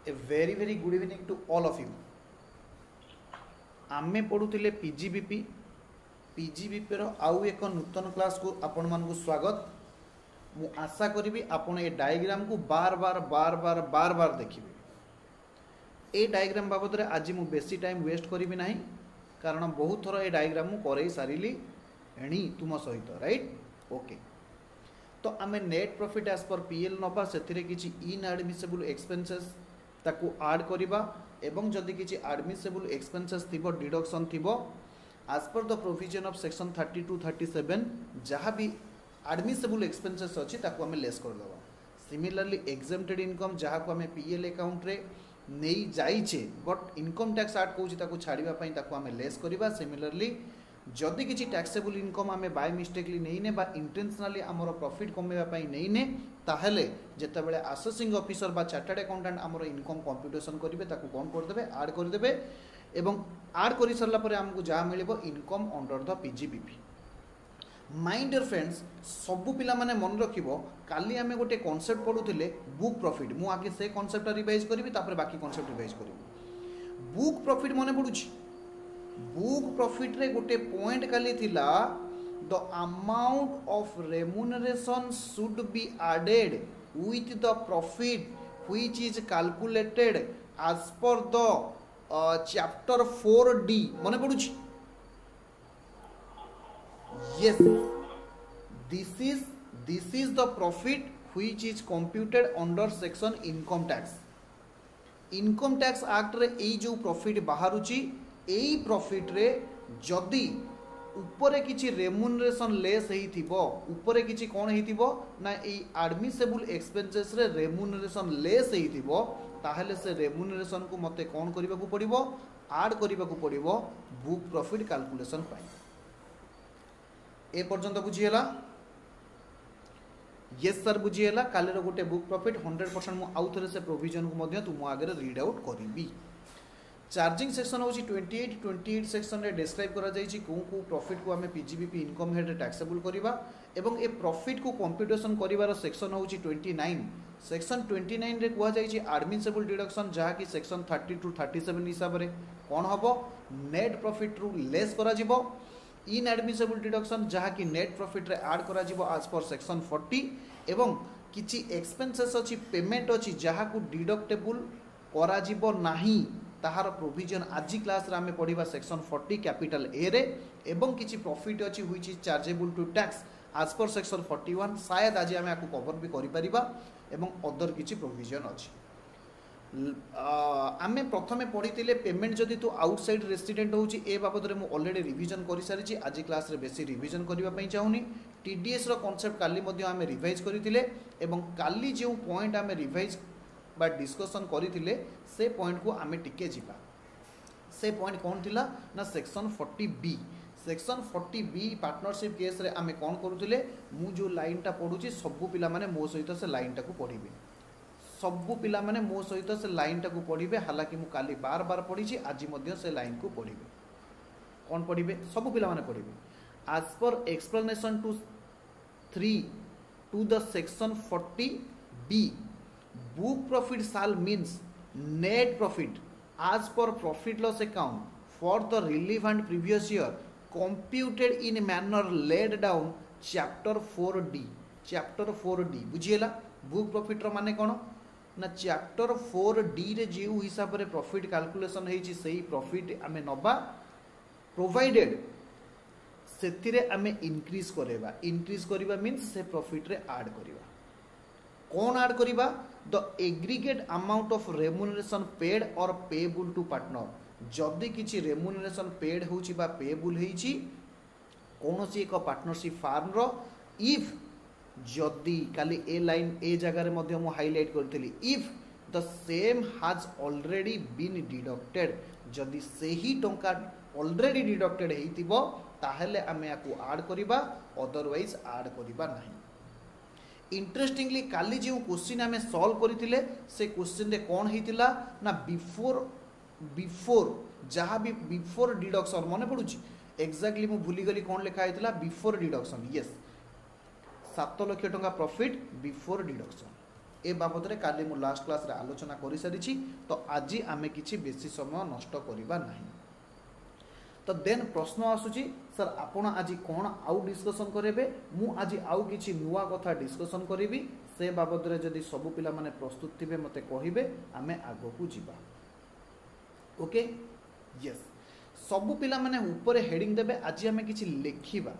A very good evening to all of you. आमे पढ़ुले PGBP रो आउ एक नूतन क्लास को आपण मानकु स्वागत। मु आशा करी आपण ए डायग्राम को बार बार देखिबे। ए डायग्राम बाबद रे आज मु बेसी टाइम वेस्ट करी नाही, कारण बहुत थर ए डायग्राम मु करे सारिली एणी तुम सहित, राइट? ओके, तो आमे net profit as per PL नबा, सेथिरे किछि इनएडमिसिबल एक्सपेंसेस ताकू ऐड करिबा, एवं जदि किछि एडमिसिबल एक्सपेंसेस थिबो, डिडक्शन थिबो as per the provision of section 32-37 जहाँ भी एडमिसिबल एक्सपेंसेस अछि ताकू आमे लेस कर दबा। सिमिलरली एग्जेम्प्टेड इनकम जहाँ को आमे पीएल अकाउंट रे नहीं जाइछे बट इनकम टैक्स ऐड कोछि ताकू छाड़िबा पई ताकू आमे लेस करिबा। सिमिलरली जदि किसी टैक्सेबल इनकम आमे बाय मिस्टेकली नहीं ने बा इंटेंशनली आमर प्रॉफिट कमेबा पई नहीं ने, ताहले जेतेबेले असेसिंग ऑफिसर बा चार्टर्ड अकाउंटेंट आमर इनकम कंप्यूटेशन करिवे ताकू कोन कर देबे, ऐड कर देबे, एवं ऐड करि सरला परे हमकु जा मिलिबो income under the PGBP. My dear friends, सबु पिला माने मन रखिबो, काली आमे गोटे कांसेप्ट पढुथिले बुक प्रॉफिट। मु आगे से कांसेप्ट रिवाइज करिवि, तापर बाकी कांसेप्ट रिवाइज करिवि। बुक प्रॉफिट माने पढुछि, बुक प्रॉफिट रे गोटे पॉइंट खाली थिला, the amount of remuneration should be added with the profit which is calculated as per the chapter 4D। मने पडुछि? Yes, this is the profit which is computed under section income tax. Income tax act रे एई जो profit बाहरुछि, एई profit रे जदि ऊपर किछि remuneration less हेइथिबो, ऊपर किछि कोन हेइथिबो ना एई एडमिसिबल एक्सपेंसेस रे रेम्यूनरेशन लेस हेइथिबो, ताहले से रेम्यूनरेशन को मते कोन करिबा को पड़िबो, ऐड करिबा को पड़िबो बुक प्रॉफिट कैलकुलेशन पाई। ए पर्यंत बुझियला? Yes sir बुझियला। कालेर गोटे बुक प्रॉफिट 100% मु आउ थरे से प्रोविजन को मध्य तुम आगे रीड आउट करिबी। चार्जिंग सेक्शन होची 28 सेक्शन रे डिस्क्राइब करा जाईची को प्रॉफिट को हमें पीजीबीपी इनकम हेड रे टैक्सेबल करिबा, एवं ए प्रॉफिट को कंप्यूटेशन करिवार सेक्शन होची 29। सेक्शन 29 रे कुआ जाईची एडमिसिबल डिडक्शन, जहा कि सेक्शन 30-37 हिसाब रे कोन हबो, नेट प्रॉफिट रु लेस करा जिवो। इन एडमिसिबल डिडक्शन जहा कि नेट प्रॉफिट रे ऐड करा जिवो एज पर सेक्शन 40, एवं किछि एक्सपेंसेस अछि, पेमेंट अछि जहा को डिडक्टेबल करा जिवो नाही, ताहार प्रोविजन आज क्लास रे हमें पढ़िबा सेक्शन 40 कैपिटल ए रे, एवं किछि प्रॉफिट अछि which is chargeable to tax as per section 41। शायद आज हमें आकु कवर भी करि परिबा, एवं अदर किछि प्रोविजन अछि। आमे प्रथमे पढ़ितिले पेमेंट जदि तो आउटसाइड रेसिडेंट होची, ए बाबद रे मु ऑलरेडी रिवीजन करि सारिछि। आज क्लास रे बेसी रिवीजन करिबा पई चाहुनी। टीडीएस रो कांसेप्ट काली मध्ये आमे रिवाइज करितिले, एवं काली जे पॉइंट आमे रिवाइज बा डिस्कशन करितिले से पॉइंट को आमे टिके जिबा। से पॉइंट कोन थिला ना section 40B। Section 40B partnership case रे आमे कोन करूतिले, मु जो लाइन टा पढुची सबु पिला माने मो सहित से लाइन टा को पढिबे, सबु पिला माने मो सहित से लाइन टा को पढिबे। हालांकि मु काली बार बार पढिची, आज मध्ये से लाइन को पढिबे। कोन पढिबे? सबु पिला माने पढिबे। As per explanation to 3 to the section 40B, book profit shall means net profit as per profit loss account for the relevant previous year computed in manner laid down chapter 4D। chapter 4D बुझिएला? Book profit रो माने कोन ना chapter 4D रे जेउ हिसाब रे profit calculation हेची, सेही प्रॉफिट आमे नबा, प्रोवाइडेड सेथिरे आमे इंक्रीज करेबा। इंक्रीज करिबा मींस से प्रॉफिट रे ऐड करिबा। कौन ऐड करिबा? The aggregate amount of remuneration paid और पेएबल टू पार्टनर। जदि किछि रेम्यूनरेशन पेड होछि बा पेएबल हेछि कोनोसी एक पार्टनरशिप फार्म रो, इफ जदि काली ए लाइन ए जगह रे मध्ये मु हाइलाइट करथिली, if the same has already been deducted, जदि सेही टंका ऑलरेडी डिडक्टेड हेतिबो ताहेले आमे आकु ऐड करिबा, अदरवाइज ऐड करिबा नाही। इंटरेस्टिंगली काली जो क्वेश्चन आमे सॉल्व करथिले, से क्वेश्चन रे कोन हेतिला ना बिफोर जहाँ भी बिफोर डिडक्शन मने पडुची, एक्जाक्टली मु भूली गली कोन लिखा हेतिला, बिफोर डिडक्शन। यस, 7 लाख टंका प्रॉफिट बिफोर डिडक्शन। ए बाबद रे काली मु लास्ट क्लास रे आलोचना करि सारिछि तो आज आमे किछि बेसी समय नष्ट करिबा नाही। तो देन प्रश्न आसुची सर आपण आज कौन आउ डिस्कशन करेबे मु आज आउ किछि नुआ कथा डिस्कशन करिवि से बाबद रे जदि सब पिला माने प्रस्तुत थिबे मते कहिबे आमे आगो को जिबा। ओके यस सब पिला माने ऊपर हेडिंग देबे आज आमे किछि लेखिबा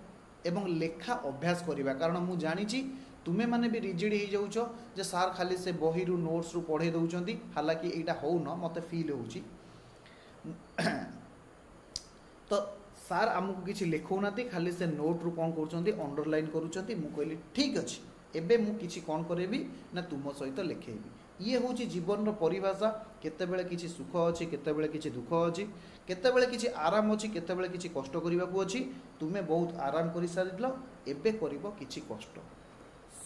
एवं लेखा अभ्यास करिबा कारण मु जानिछि तुमे माने भी रिजिड हो जाउछो जे सार खाली से बही रु नोट्स रु पढ़े दउचंदी हालांकि एटा हो न मते फील होउची तो सार आमको किसी लिखौनाती खाली से नोट रु कौन कर अंडरलाइन करुँच मु कहली ठीक अच्छे एबे मु किसी कौन करेबी ना तुम सहित लिखेबी। ये हूँ जीवन परिभाषा केतेबेले किसी सुख अच्छी केतेबेले किसी दुख अच्छी केतेबेले किसी आराम अच्छी केतेबेले किसी कष्ट करने को अच्छी तुमे बहुत आराम कर सारिल एबे करिबो किछि कष्ट।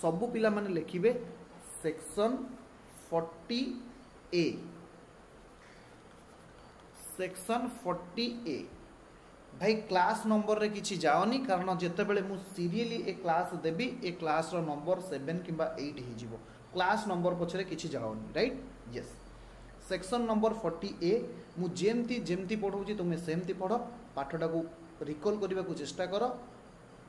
सबु पिला माने लिखिबे सेक्शन 40A सेक्शन 40A भाई क्लास नंबर रे किछि जाओनी कारण जेतेबेले मु सीरियली ए क्लास देबी ए क्लास रो नंबर 7 किंबा 8 ही जीवो क्लास नंबर पछरे किछि जाओनी right yes. Section number 40A मु जेमती जेमती पढौची तुमे सेमती पढो पाठटा को रिकॉल करबा को चेष्टा करो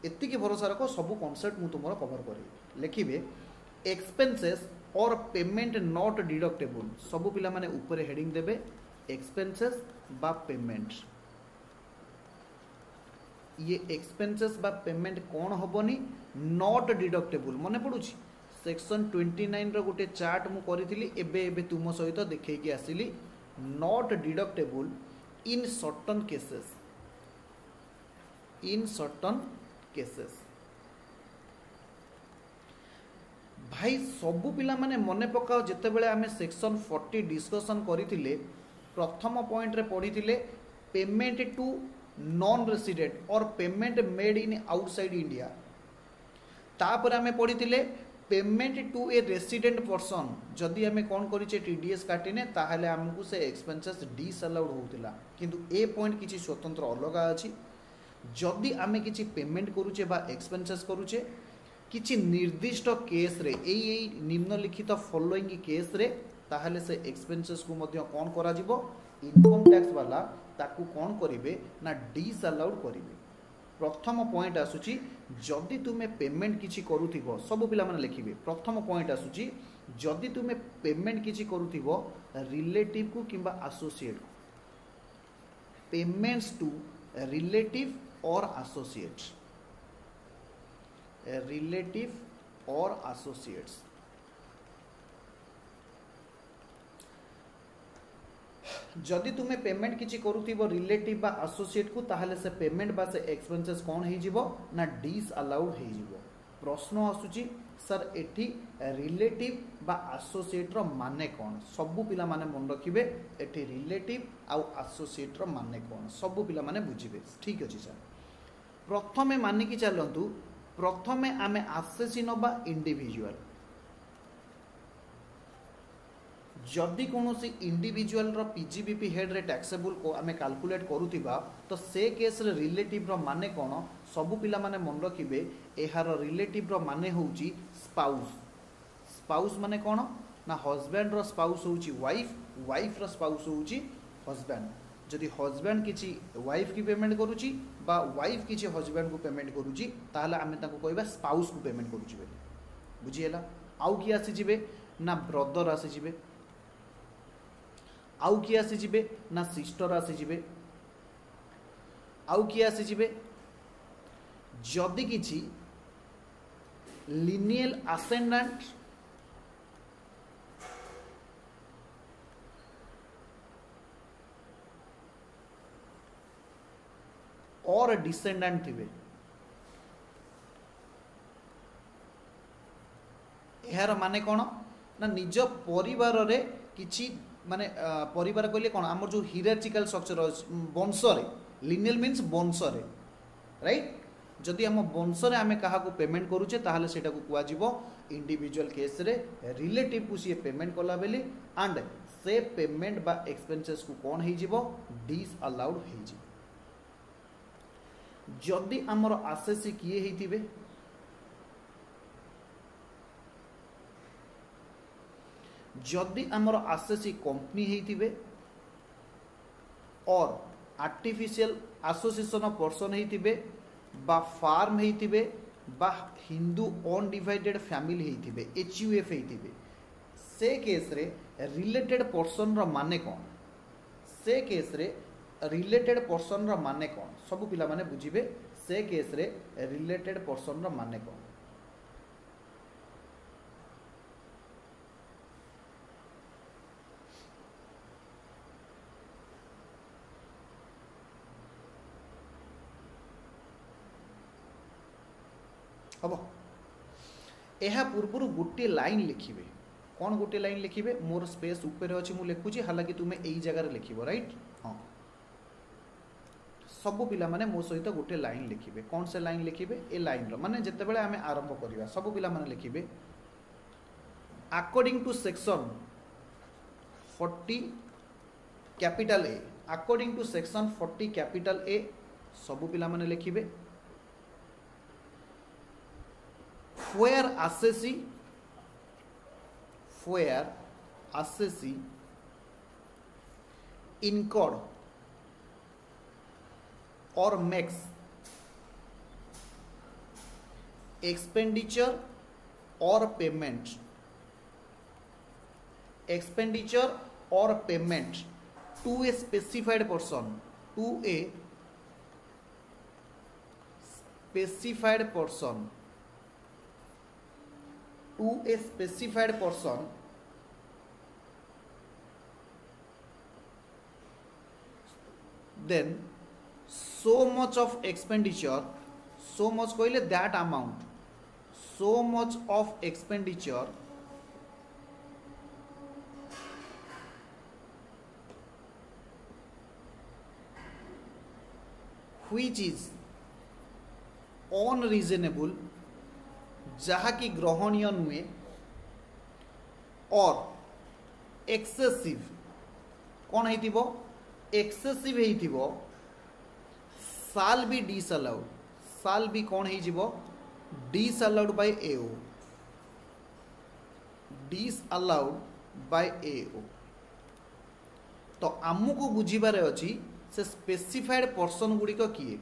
एतिकी भरोसा रखो सब कॉन्सेप्ट मु तुमरो कवर करी। लिखिबे एक्सपेंसेस और पेमेंट नॉट डिडक्टेबल सब पिला माने ऊपर हेडिंग देबे एक्सपेंसेस बा पेमेंट ये एक्सपेंसेस बा पेमेंट कौन होबनी नॉट डिडक्टेबल मने पड़ुछि सेक्शन 29 रो गोटे चार्ट मु करिथिली एबे एबे तुम सहित देखै कि आसिली not deductible in certain cases भाई सबु पिला माने मने पकाओ जेतेबेले आमे सेक्शन 40 डिस्कशन करिथिले प्रथम पॉइंट रे पढिथिले पेमेंट टू नॉन रेसिडेंट और payment made in outside India तापर आमे पढिथिले payment to a resident person जदि आमे कोन करिचे टीडीएस काटिने ताहाले हमकु से एक्सपेंसेस डिसअलाउड होउतिला किंतु ए पॉइंट किछि स्वतंत्र अलगा अछि जदि आमे किछि पेमेंट करूचे बा एक्सपेंसेस करूचे किछि निर्दिष्ट केस रे एई निम्नलिखित फॉलोइंग केस रे ताहाले से एक्सपेंसेस को मध्य कोन करा जिवो इनकम टैक्स वाला ताकू कौन करिवे ना डिसअलाउड करिवे। प्रथम पॉइंट आसुची जदि तुमे पेमेंट किछि करूथिबो सब पिला माने लिखिबे प्रथम पॉइंट आसुची जदि तुमे पेमेंट किछि करूथिबो रिलेटिव को किंबा एसोसिएट को पेमेंट्स टू रिलेटिव और एसोसिएट्स जदि तुमे पेमेंट किछि करूथिबो रिलेटिव बा एसोसिएट को ताहाले से पेमेंट बा से एक्सपेंसेस कोन हे जिवो ना डिसअलाउड हे जिवो। प्रश्न आसुची सर एठी रिलेटिव बा एसोसिएट रो माने कोन सबु पिला माने मन रखिबे एठी रिलेटिव आउ एसोसिएट रो माने कोन सबु पिला माने बुझिबे ठीक अछि सर। प्रथमे माने कि चलंतु प्रथमे आमे एसेसिनो बा इंडिविजुअल जदि कौन इंडिविजुअल रो पीजीबीपी हेड रे टैक्सेबल को आमे कैलकुलेट करूथिबा तो से केस रे रिलेटिव रो माने कोन सबु पिला माने मन रखिबे एहार रिलेटिव रो माने होउची स्पाउस माने कोन ना हस्बैंड रो स्पाउस होउची वाइफ रो स्पाउस होउची हस्बैंड जदि हस्बैंड किछि वाइफ की पेमेंट करूची बा वाइफ किछि हस्बैंड को पेमेंट करूची ताहले आमे ताको कहबा स्पाउस को पेमेंट करूची बोली बुझिएला। आउ कि आसी जिवे ना ब्रदर आसी जिवे आउ कि आसी जिवे ना सिस्टर आसी जिवे आउ कि आसी जिवे जदि किछि लिनियल असेंडेंट और डिसेंडेंट थिबे एहार माने कोन ना निज परिवार रे किछि माने परिवार कहले कोन हमर जो हिरार्चिकल स्ट्रक्चर वंश रे लिनियल मीन्स वंश रे राइट जदि हम वंश रे आमे काहा को पेमेंट करूचे ताहाले सेटा को कुआ जिवो इंडिविजुअल केस रे रिलेटिव को सी पेमेंट कला बेली एंड से पेमेंट बा एक्सपेंसेस को कोन हे जिवो डिसअलाउड हे जिवो। जदि हमर आसेसी किए हेतिबे जदि आमर आसेसी कंपनी होइथिबे और आर्टिफिशियल एसोसिएशन ऑफ पर्सन होइथिबे बा फार्म होइथिबे बा हिंदू अनडिवाइडेड फैमिली होइथिबे एचयूएफ होइथिबे से केस रे रिलेटेड पर्सन रो माने कोन से केस रे रिलेटेड पर्सन रो माने कोन सब पिला माने बुझिबे से केस रे रिलेटेड पर्सन रो माने कोन हम यह पूर्व गोटे लाइन लिखिबे कौन गोटे लाइन लिखिबे मोर स्पेस ऊपर अच्छी मुझे लिखुची हालांकि तुम्हें यही जगह लिख राइट हाँ सब पिला माने मो सहित गोटे लाइन लिखिबे कौन से लाइन लिखिबे ए लाइन रो माने जते बेले आमे आरंभ करिवा सब पिला माने लिखिबे according to section 40 capital A according to section 40 capital A सब पिला माने लिखिबे where assessee incurred or makes expenditure or payment to a specified person then so much of expenditure so much कहले that amount so much of expenditure which is unreasonable जहा कि ग्रहणीय नुहे और excessive कौन है एक्सेसिव है साल बी डिसअलाउड साल बी कौन है disallowed by AO disallowed by AO तो आमको बुझीबार अच्छी से स्पेसिफाइड पर्सन गुड़िक किए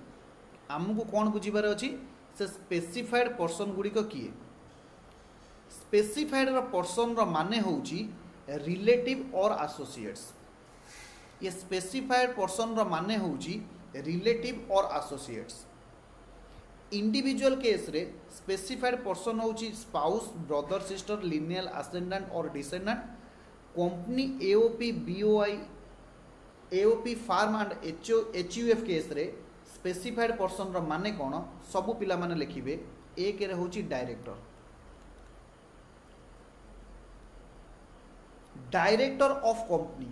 आमको कौन बुझीबार अच्छी से स्पेसिफाइड पर्सन गुड़िक किए स्पेसिफाइड पर्सन रो माने होउची रिलेटिव और एसोसिएट्स ये स्पेसिफाइड पर्सन रो माने होउची रिलेटिव और एसोसिएट्स इंडिविजुअल केस रे स्पेसिफाइड पर्सन होउची spouse brother sister lineal ascendant और descendant company AOP BOI AOP firm and HUF case रे स्पेसिफाइड पर्सन रो माने कोन सबु पिला माने लिखिबे एक रे होची डायरेक्टर ऑफ कंपनी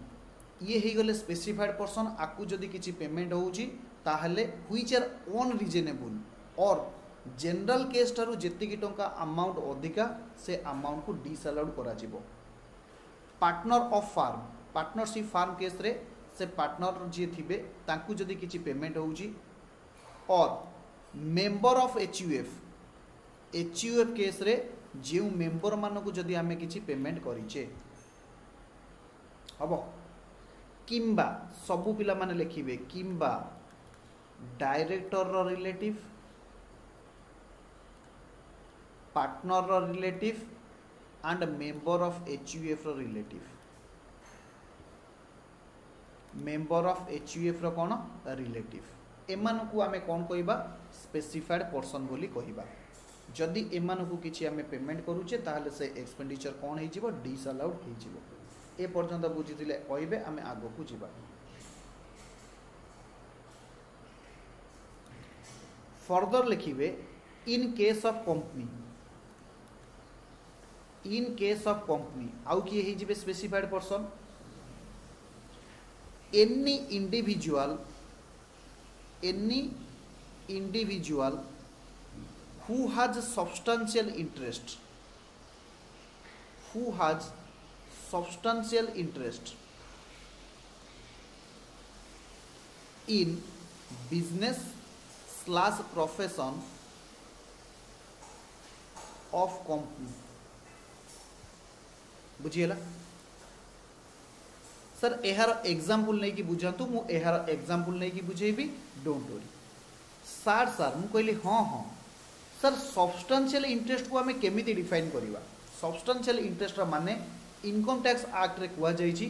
ये ही गले स्पेसिफाइड पर्सन आकु जदि किछि पेमेंट होउची ताहले व्हिच आर अनरिजनेबल और जनरल केस ठारू जेति कि टंका अमाउंट अधिका से अमाउंट को डिसअलाउड करा जिवो partner of firm partnership firm case रे से पार्टनर जे थिबे तांकु जदि किछि पेमेंट होउची और मेंबर ऑफ एचयूएफ केस रे जो मेंबर मानक जदि आमे किछि पेमेंट करिचे हबो किंबा सबु पिला माने लिखिबे किंबा डायरेक्टर रो रिलेटिव पार्टनर रो relative and member of HUF रो रिलेटिव मेंबर ऑफ एचयूएफ रो कोन रिलेटिव एमानकु आमे कोन कहिबा स्पेसिफाइड पर्सन बोली कहिबा जदि एमानकु किछि आमे पेमेंट करूचे ताहले से एक्सपेंडिचर कोन हे जिवो डिसअलाउड हे जिवो ए पर्यंत बुझिथिले कहिबे आमे आगो को जिबा फर्दर लिखिबे इन केस ऑफ कंपनी आउ किए हे जिबे specified person any individual who has substantial interest in business / profession of company बुझिएला sir यार एग्जांपल नहीं कि बुझातु मु यार एग्जांपल नहीं कि बुझेबी डोंट वरी सर सर मु कहली हाँ हाँ सर सब्सटेंशियल इंटरेस्ट को हमें केमिति डिफाइन करवा सब्सटेंशियल इंटरेस्ट माने इनकम टैक्स एक्ट रे कुआ जाइछि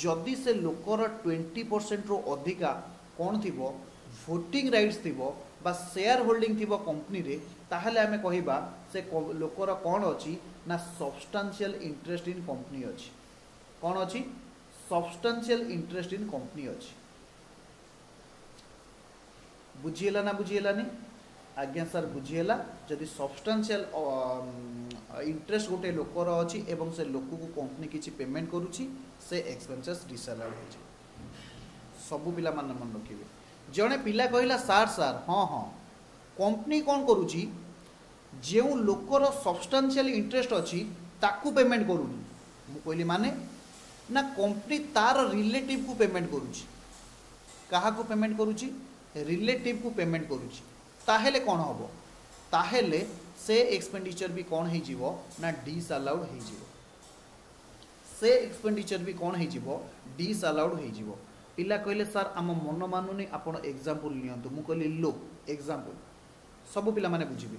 जदि से लोकर 20% रो अधिका कौन थी भोटिंग राइट्स थी बा शेयर होल्डिंग थी कंपनी रे ताहले हमें कहिबा से लोकर कौन अच्छी ना सब्सटेंशियल इंटरेस्ट इन कंपनी अच्छी कौन अच्छी सब्सटेंशियल इंटरेस्ट इन कंपनी अच्छी बुझीला ना बुझीलानी आज्ञा सर बुझीला जदि सब्सटेंशियल इंटरेस्ट गोटे लोकर अच्छी एवं से लोक को कंपनी किसी पेमेंट करुच्ची से एक्सपेंसेस डिसअलाउड हो सबू पिला मन रखिए जड़े पिला कहला सार सार हाँ हाँ कंपनी कौन करुच्ची जो लोकर सब्सटेंशियल इंटरेस्ट अच्छी ताकू पेमेंट करूनी मु कहली माने ना कंपनी तार रिलेटिव को पेमेंट करुच्ची कहा को पेमेंट करुच्ची रिलेटिव को पेमेंट करुच्ची ताहेले कौन हम ताहेले से एक्सपेंडिचर भी कौन हो जीवो ना डिसअलाउड हो जीवो से एक्सपेंडिचर भी कौन हो जीवो डिसअलाउड हो जीवो पिला कहले सर आम मन मानुनी आपण एग्जांपल नियंतु मु कहली लो एग्जांपल सब पिला माने बुझिबे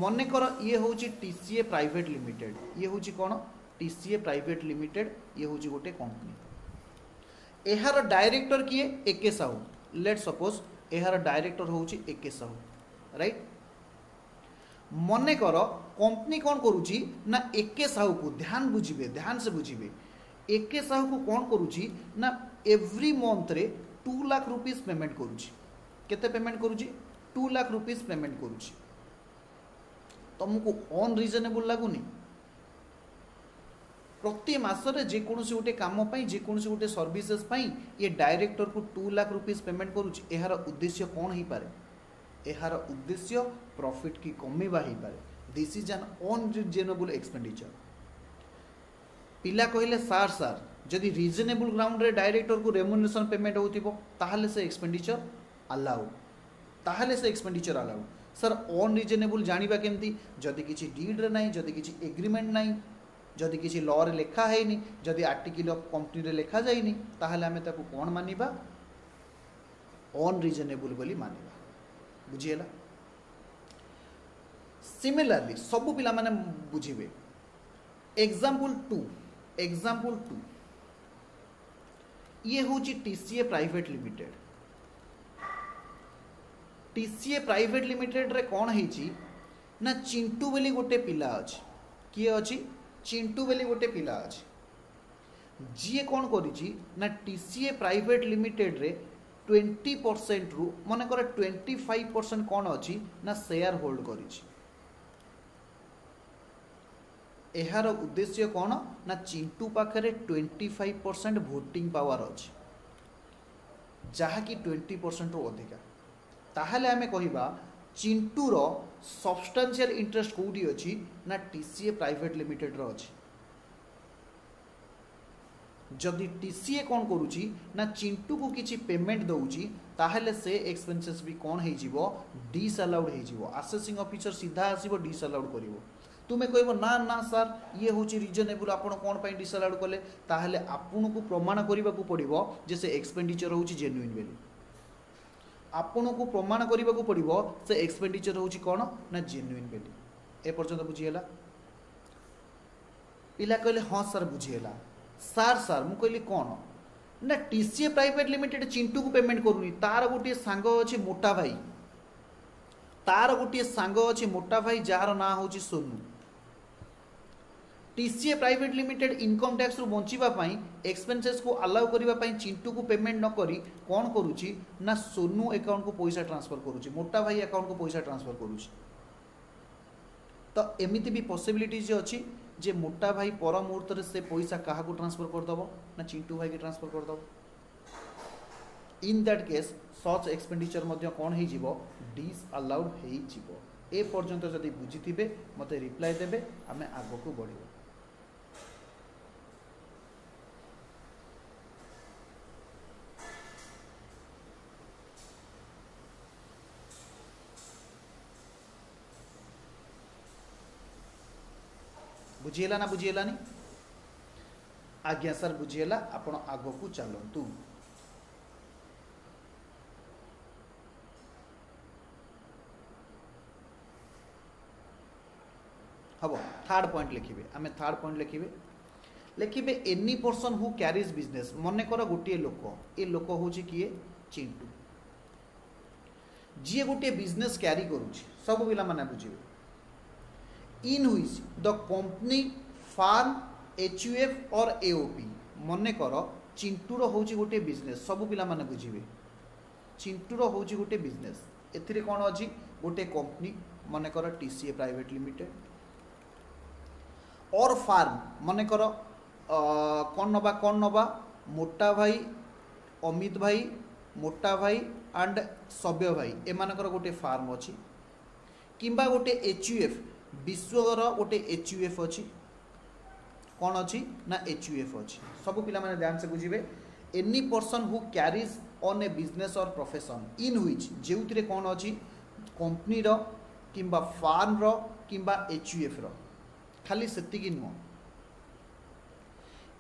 मने कर ये होची टीसीए प्राइवेट लिमिटेड ये होची कोन टीसीए प्राइवेट लिमिटेड ये होची गोटे कंपनी एहार डायरेक्टर किए एके साहू लेट सपोज एहार डायरेक्टर होची एके साहू राइट मने कर कंपनी कौन करुची ना एके साहू को ध्यान बुझिबे ध्यान से बुझिबे एके साहू को कौन करुची ना एवरी मंथ रे 2 लाख रुपीस पेमेंट करुची केते पेमेंट करुची 2 लाख रुपीस पेमेंट करुची तुमको अनरिजनेबल लगुनि प्रति मासरे जे कोनोसी गोटे काम पई जे कोनोसी गोटे सर्विसेज पई ये डायरेक्टर को 2 लाख रुपीस पेमेंट करुची एहार उद्देश्य कौन ही पारे एहार उद्देश्य प्रॉफिट की कमेवा ही पारे this is an unreasonable expenditure पिला कहले सार सार जदि रिजनेबल ग्राउंड रे डायरेक्टर को रेम्युनरेशन पेमेंट होतिबो ताहले से एक्सपेंडिचर अलाउ ताहले से एक्सपेंडिचर अलाउ सर अनरिजनेबल जानिबा केमती जदि किछि डीड रे नाही जदि किछि एग्रीमेंट नाही जदि किछि लॉ रे लेखा हैनी जदि आर्टिकल ऑफ कंपनी रे लेखा जाइनी ताहले हमें ताकू कोन मानिबा अनरिजनेबल बोली मानिबा बुझिएला सिमिलरली सब पिला माने बुझिबे एग्जांपल 2 ये होची TCA private limited TCA private limited रे कौन है ना चिंटू बोली गोटे पिला अच्छी किए अच्छी चिंटू बोली गोटे पिला अच्छी जी कौन करी ना टीसीए प्राइवेट लिमिटेड रे 20% रु मन कर 25% कौन अच्छी ना शेयर होल्ड करी एहार उद्देश्य कौन ना चिंटू पाखरे 25% भोटिंग पावर अच्छी जहाँकि 20% रु अधिका ताहले आमे कहिबा चिंटूर सब्सटेंशियल इंटरेस्ट कोडी अछि ना टीसीए प्राइवेट लिमिटेड रो अछि जदि टीसीए कौन करुची ना चिंटू को किछि पेमेंट दउची ताहले से एक्सपेंसेस भी कौन हे जीवो डिसअलाउड हे जीवो असेसिंग ऑफिसर सीधा आसीबो डिसअलाउड करिवो तुमे कहबो ना ना सर ये होची रिजनेबल आपण कोन पई डिसअलाउड कले ताहले आपन को प्रमाण करिबा को पड़िबो जे से एक्सपेंडिचर होची जेन्युइन वैल्यू आपन को प्रमाण करने को पड़ो से एक्सपेंडिचर होची कौन ना जेन्युइन वैल्यू ए पर्यंत बुझीगला पिला कहले हाँ सर बुझीगला सार सर मु कहली कौन ना टीसीए प्राइवेट लिमिटेड चिंटू को पेमेंट करूनी तार गोटे सांग अच्छे मोटा भाई तार गोटे सांग अच्छे मोटा भाई जार ना होची Sonu TCA private limited income tax रु बंचिबा पई एक्सपेंसेस को अलाउ करिबा पई चिंटू को पेमेंट न करी कौन करूची ना सोनू अकाउंट को पैसा ट्रांसफर करूची मोटा भाई अकाउंट को पैसा ट्रांसफर करूची तो एमिति भी पॉसिबिलिटीज अछि जे मोटा भाई पर मुहूर्त रे से पैसा कहा को ट्रांसफर कर दबो ना चिंटू भाई के ट्रांसफर कर दबो in that case such expenditure मध्य कौन हे जीवो डिसअलाउड हे जीवो ए पर्यंत जदि बुझिथिबे मते रिप्लाई देबे आमे आगो को बढ़िबो बुझीला ना बुझीला नहीं आज्ञा सर बुझीगला आपण आग को चलतु। हम थर्ड पॉइंट लिखिबे आमे थर्ड पॉइंट लिखिबे any person who carries business मन कर गोटे लोक ए लोक हूँ किए चिंटू जी गोटे बिजनेस कैरी करुच्ची सब पिला माने बुझे इन हुई द कंपनी फार्म एचयूएफ और एओपी मन कर चिंटूर हूँ गोटे बिजनेस सब पिला माने बुझे चिंटूर हूँ गोटे बिजनेस एथिरे कौन अच्छी गोटे कंपनी मन कर टीसीए प्राइवेट लिमिटेड और फार्म मन कर कौन नवा मोटा भाई अमित भाई मोटा भाई एंड सभ्य भाई एमानकर गोटे फार्म अच्छी किंबा गोटे एचयूएफ विश्वर गोटे एचयूएफ अच्छी कौन अच्छी ना एचयूएफ अच्छी सब पिला माने ध्यान से बुझे any person who carries on A business और प्रोफेशन इन व्हिच जेउतिरे कौन अच्छी कंपनी रो किंबा फार्म रो किंबा एचयूएफ रो खाली सेतिकी नुह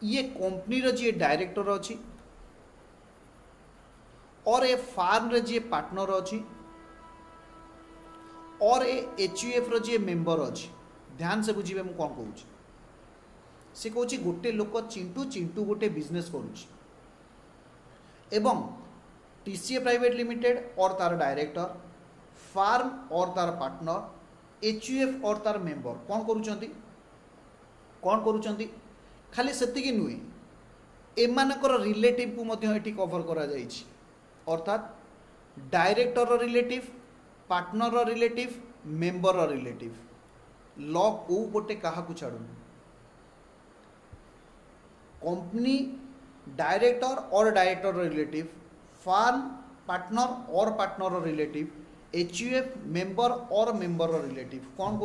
ये कंपनी रो जी डायरेक्टर अच्छी और ए फार्म रे जी पार्टनर अच्छी और ए एचयूएफ रो जी मेंबर अच्छी ध्यान से बुझे मुझे कौन कहूँ से कहूँ गोटे लोक चिंटू चिंटू गोटे बिजनेस करुच्ची एवं टीसीए प्राइवेट लिमिटेड और तार डायरेक्टर फार्म और तार पार्टनर एचयूएफ और तार मेंबर कौन करुँच खाली सेतिकी नुहे एमानकर रिलेटिव को मध्य एठी कवर करा जाइछि अर्थात director relative partner relative member relative law को गोटे क्या छाड़ू कंपनी डायरेक्टर और डायरेक्टर रिलेटिव फार्म पार्टनर और पार्टनर रिलेटिव एचयूएफ मेंबर और मेंबर रिलेटिव कौन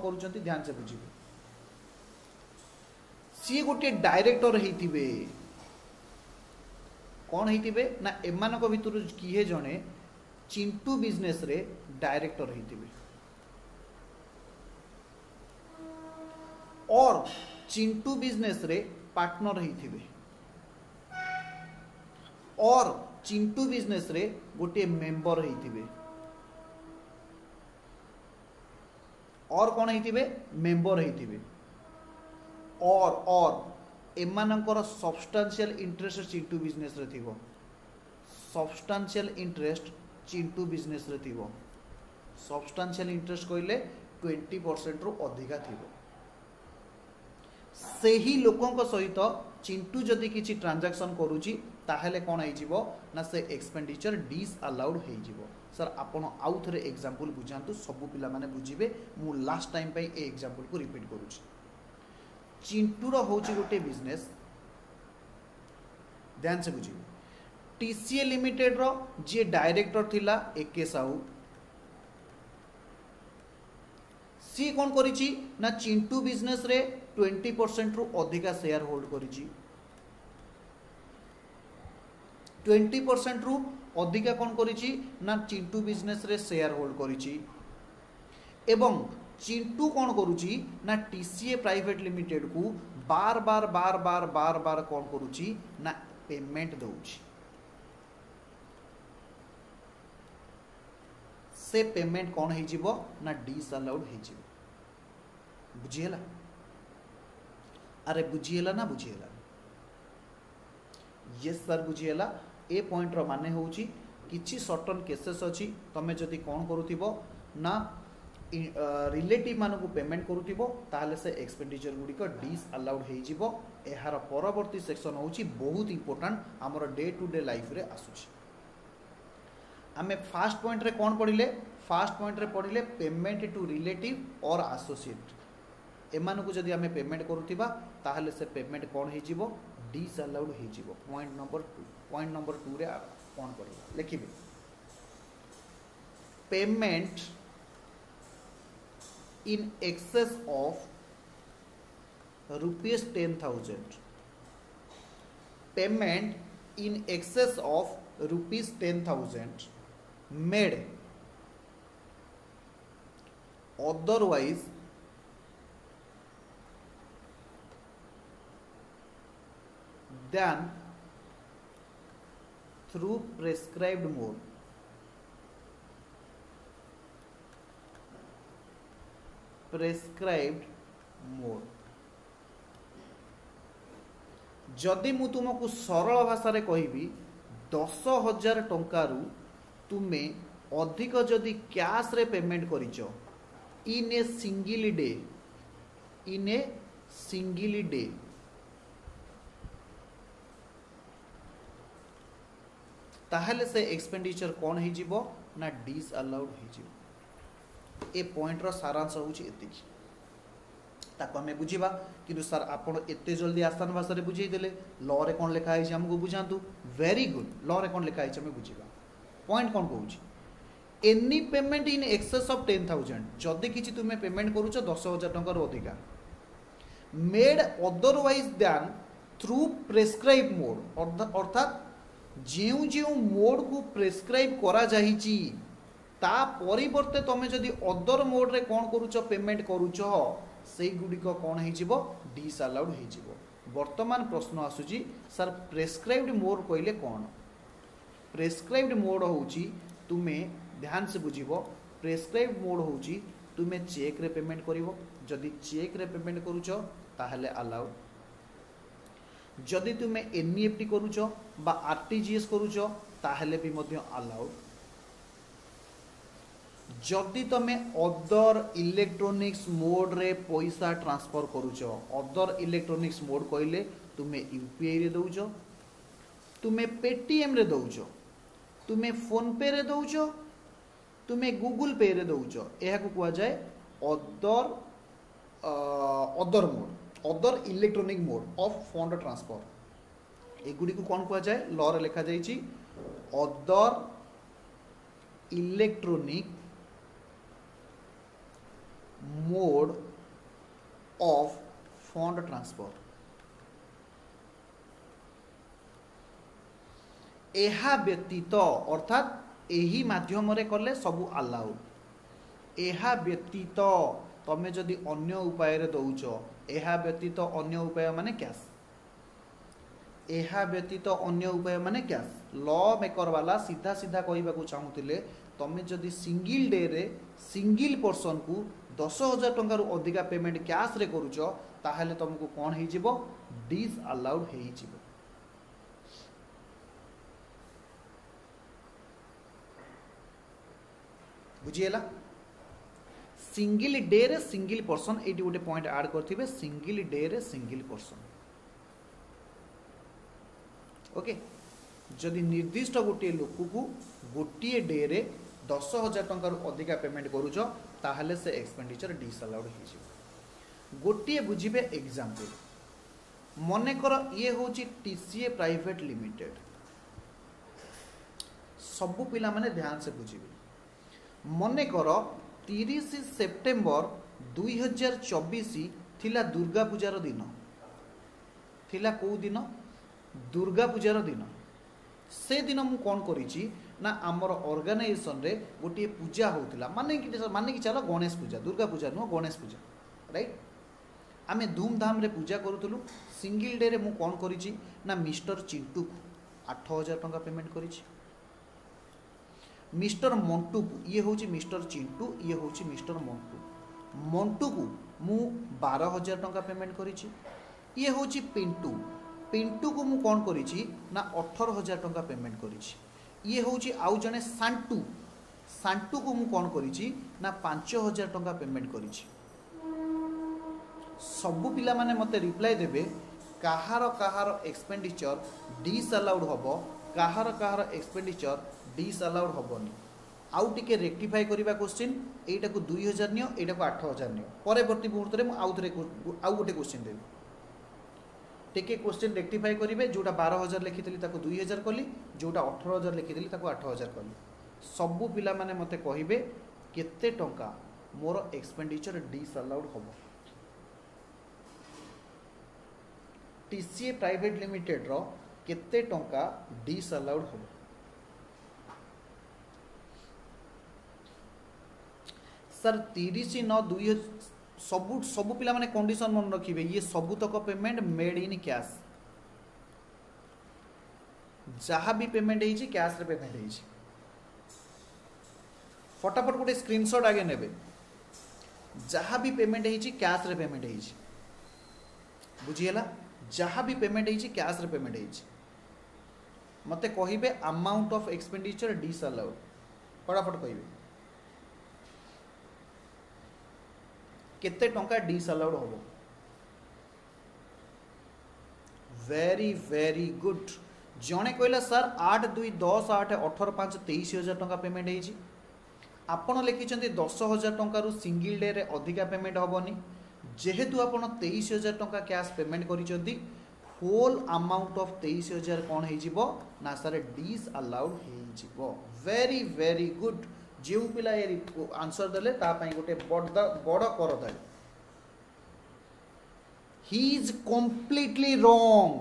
करुँच ध्यान से बुझे सी गोटे डायरेक्टर होइथिबे कौन होइथिबे ना एमानक भितर किए जणे चिंटू बिजनेस रे डायरेक्टर होइथिबे और चिंटू बिजनेस रे पार्टनर होइथिबे और चिंटू बिजनेस रे गोटे मेंबर होइथिबे और कौन होइथिबे मेंबर होइथिबे और एमानकर सब्सटेंशियल इंटरेस्ट चिंटू बिजनेस रे थिबो सब्सटेंशियल इंटरेस्ट चिंटू बिजनेस रे थिबो सब्सटेंशियल इंटरेस्ट कहले 20% रु अधिका थिबो सेही लोकंक सहित चिंटू जदि किछि ट्रांजैक्शन करूची ताहेले कोन होई जिवो ना से एक्सपेंडिचर डिस अलाउड होई जिवो सर आपण आउ थरे एग्जांपल बुझांतु सब पिला माने बुझिबे मु लास्ट टाइम पे ए एग्जांपल को रिपीट करूची चिंटूर हूँ गोटे बिजनेस ध्यान से बुझे टीसीए लिमिटेड रो जी डायरेक्टर थिला एके साहू सी कौन करिछि ना चिंटू बिजनेस रे 20% रु अधिका शेयर होल्ड करिछि 20% रु अधिका कौन करिछि ना चिंटू बिजनेस रे शेयर होल्ड करिछि एवं चिंटू कौन करुच्ची ना टीसीए प्राइवेट लिमिटेड को बार बार बार बार बार बार कौन करुच्ची ना पेमेंट दउछि से पेमेंट कौन हो जिवो ना डिस अलाउड हो जिवो बुझिएला अरे बुझिएला ना बुझिएला यस सर बुझिएला ए पॉइंट रो माने होउची किछि सर्टन केसेस अछि तमे जदि कौन करूथिबो ना रिलेटिव मानक पेमेंट करूथिबो ताहले से एक्सपेंडिचर गुडिक डिस अलाउड हो जिवो एहार परवर्ती सेक्शन होउची बहुत इंपोर्टेंट हमर डे टू डे लाइफ रे आसुची आमे फास्ट पॉइंट रे कोन पढिले फास्ट पॉइंट रे पढिले पेमेंट टू रिलेटिव और एसोसिएट एमानकु जदि आमे पेमेंट करूथिबा ताहले से पेमेंट कोन हो जिवो डिस अलाउड हो जिवो पॉइंट नंबर 2 रे कोन पढिबा लिखिबे payment in excess of rupees 10,000 payment in excess of rupees 10,000 made otherwise than through prescribed mode. Prescribed mode. जदि मु तुमको सरल भाषा रे कहबी 10,000 टंकारु तुमे अधिक जदि कैश रे पेमेंट करिचो in a single day, in a single day, ताहले से एक्सपेंडिचर कौन हो जीवो ना डिस अलाउड हो जीवो। ए पॉइंट रो सारांश होउची एतिकी ताको हमें बुझीबा किंतु सर आपण एते जल्दी आसान भाषा रे बुझेई देले लॉ रे कोन लिखा है हमको बुझांतु। वेरी गुड, लॉ रे कोन लिखा है हमें बुझीबा। पॉइंट कोन कहूची any payment in excess of 10,000 जदि किछि तुमे पेमेंट करूचो 10,000 टंका रो अधिका made otherwise than through prescribe mode, अर्थात जेउ जेउ मोड को प्रेस्क्राइब करा जाहिची ता परिवर्ते तमे जदि अदर मोड रे कोन करूचो पेमेंट करूचो सेई गुडी को कोन हे जीवो डिस अलाउड हे जीवो। वर्तमान प्रश्न आसुची सर प्रेस्क्राइब्ड मोड कहले कोन? प्रेस्क्राइब्ड मोड होउची तुमे ध्यान से बुझीबो प्रेस्क्राइब्ड मोड होउची तुमे चेक रे पेमेंट करिवो, जदि चेक रे पेमेंट करूचो ताहले अलाउड, जदि तुमे एनईएफटी करूचो बा आरटीजीएस करूचो ताहले भी मध्य अलाउड, जदि तुमे अदर इलेक्ट्रॉनिक्स मोड रे पैसा ट्रांसफर करूचो, अदर इलेक्ट्रॉनिक्स मोड कहले तुमे यूपीआई रे दउचो, तुमे पेटीएम रे दउचो, तुमे फोन पे रे दउचो, तुमे गूगल पे रे दउचो, एहा को कुआ जाय other mode, other electronic mode of fund transfer. एगुडी को कौन कुआ जाए? लॉ रे लिखा जाइछि other electronic mode of fund transfer. एहा व्यतीत अर्थात एही माध्यम रे कले सबु अलाउड। एहा व्यतीत तमे जदि अन्य उपाय रे दउचो, एहा व्यतीत अन्य उपाय माने कैश, एहा व्यतीत अन्य उपाय माने कैश। लॉ मेकर वाला सीधा सीधा कहबा को चाहूतिले तमे जदि सिंगल डे रे सिंगल पर्सन को 10,000 टंका रु अधिका पेमेंट कैश रे करूचो ताहले तुमको कोन हे जिवो डिस अलाउड हे जिवो। बुझिएला? सिंगल डे रे सिंगल पर्सन एटी गोटे पॉइंट ऐड करथिबे सिंगल डे रे सिंगल पर्सन। ओके, जदि निर्दिष्ट गोटे लोक को गोटे डे रे 10,000 टंका रु अधिका पेमेंट करूचो ताहले से एक्सपेंडिचर डिस अलाउड हे जिवो। गोटे बुझिबे एग्जांपल मने कर ये होची टीसीए प्राइवेट लिमिटेड। सब पिला माने ध्यान से बुझिबे। मने कर 30 सेप्टेम्बर 2024 थिला दुर्गा पूजार दिन, थिला को दिन? दुर्गा पूजार दिन। से दिन मु कौन करिछि ना आमर ऑर्गेनाइजेशन रे गोटे पूजा होतिला, माने कि चलो गणेश पूजा, दुर्गा पूजा नो गणेश पूजा, राइट? आमे धूमधाम रे पूजा करूतलु। सिंगल डे रे मु कौन करिछि ना मिस्टर चिंटू को 8,000 टंका पेमेंट करिछि। मिस्टर मंटू को, ये होची मिस्टर चिंटू, ये होची मिस्टर मंटू, मंटू को मु 12,000 टंका पेमेंट करिछि। ये होची पिंटू, पिंटू को मु कौन करिछि ना 18,000 टंका पेमेंट करिछि। ये होची आउ जने सांटू, सांटू को मु कौन करिछि ना 5,000 टंका पेमेंट करिछि। सबु पिला माने मते रिप्लाई देबे काहार काहार एक्सपेंडिचर डिस अलाउड हबो, काहार काहार एक्सपेंडिचर डिस अलाउड हबोनी। आउ टिके रेक्टिफाई करिबा क्वेश्चन, एटा को 2,000 नियो, एटा को 8,000 नियो। परवर्ती मुहूर्त रे मु आउ गोटे क्वेश्चन देबी। टिके क्वेश्चन रेक्टिफाई करिवे, जोटा 12,000 लिखितली ताको 2,000 कली, जोटा 18,000 लिखितली ताको 8,000 कली। सबु पिला माने मते कहिबे केते टंका मोर एक्सपेंडिचर डिस अलाउड हबो। टीसीए प्राइवेट लिमिटेड रो केते टंका डिस अलाउड हबो। सर 30/9/2000 सबु पिला माने कंडीशन मन रखिबे, ये सबु तक पेमेंट मेड इन कैश, जहाँ भी पेमेंट है कैश रे पेमेंट है फटाफट गोटे स्क्रीनशॉट आगे नेबे जहाँ भी पेमेंट है कैश रे पेमेंट है बुझीगला जहाँ भी पेमेंट है कैश रे पेमेंट है मते कहिबे अमाउंट ऑफ एक्सपेंडिचर डिसअलाउड फटाफट कहिबे केते टंका डिसअलाउड होबो वेरी वेरी गुड जणे कहला सर 8 2 10 8 18 5 23,000 टंका पेमेंट है आपण लिखिं 10,000 टंकार सिंगल डे रे अधिका पेमेंट हेनी जेहेतु आप 23,000 टंका कैश पेमेंट कर होल अमाउंट ऑफ 23,000 कौन हो ना सर डिस अलाउड हो वेरी वेरी गुड जो पिला आंसर देले गोटे बड़ कर he is completely wrong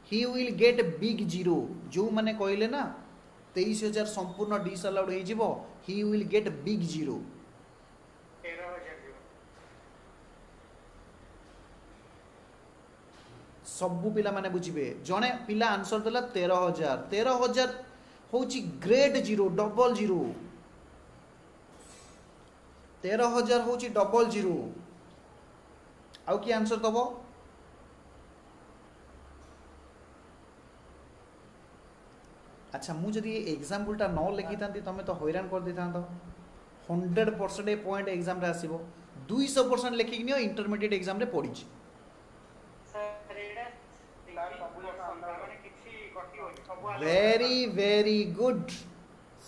he will get big zero जो माने कहले ना 23,000 संपूर्ण डिस अलाउड हो he will get big zero सबू पिला माने बुझिबे जने पिला आंसर देला 13,000 होची ग्रेट जीरो डबल जीरो 13,000 होची डबल जीरो आउ की आंसर दबो अच्छा मु जदि एग्जांपलटा न लिखि थांती तमे तो हैरान कर दी थांतो 100% पॉइंट एग्जाम रे आसीबो 200% लिखि नियो इंटरमीडिएट एग्जाम रे पड़ी वेरी वेरी गुड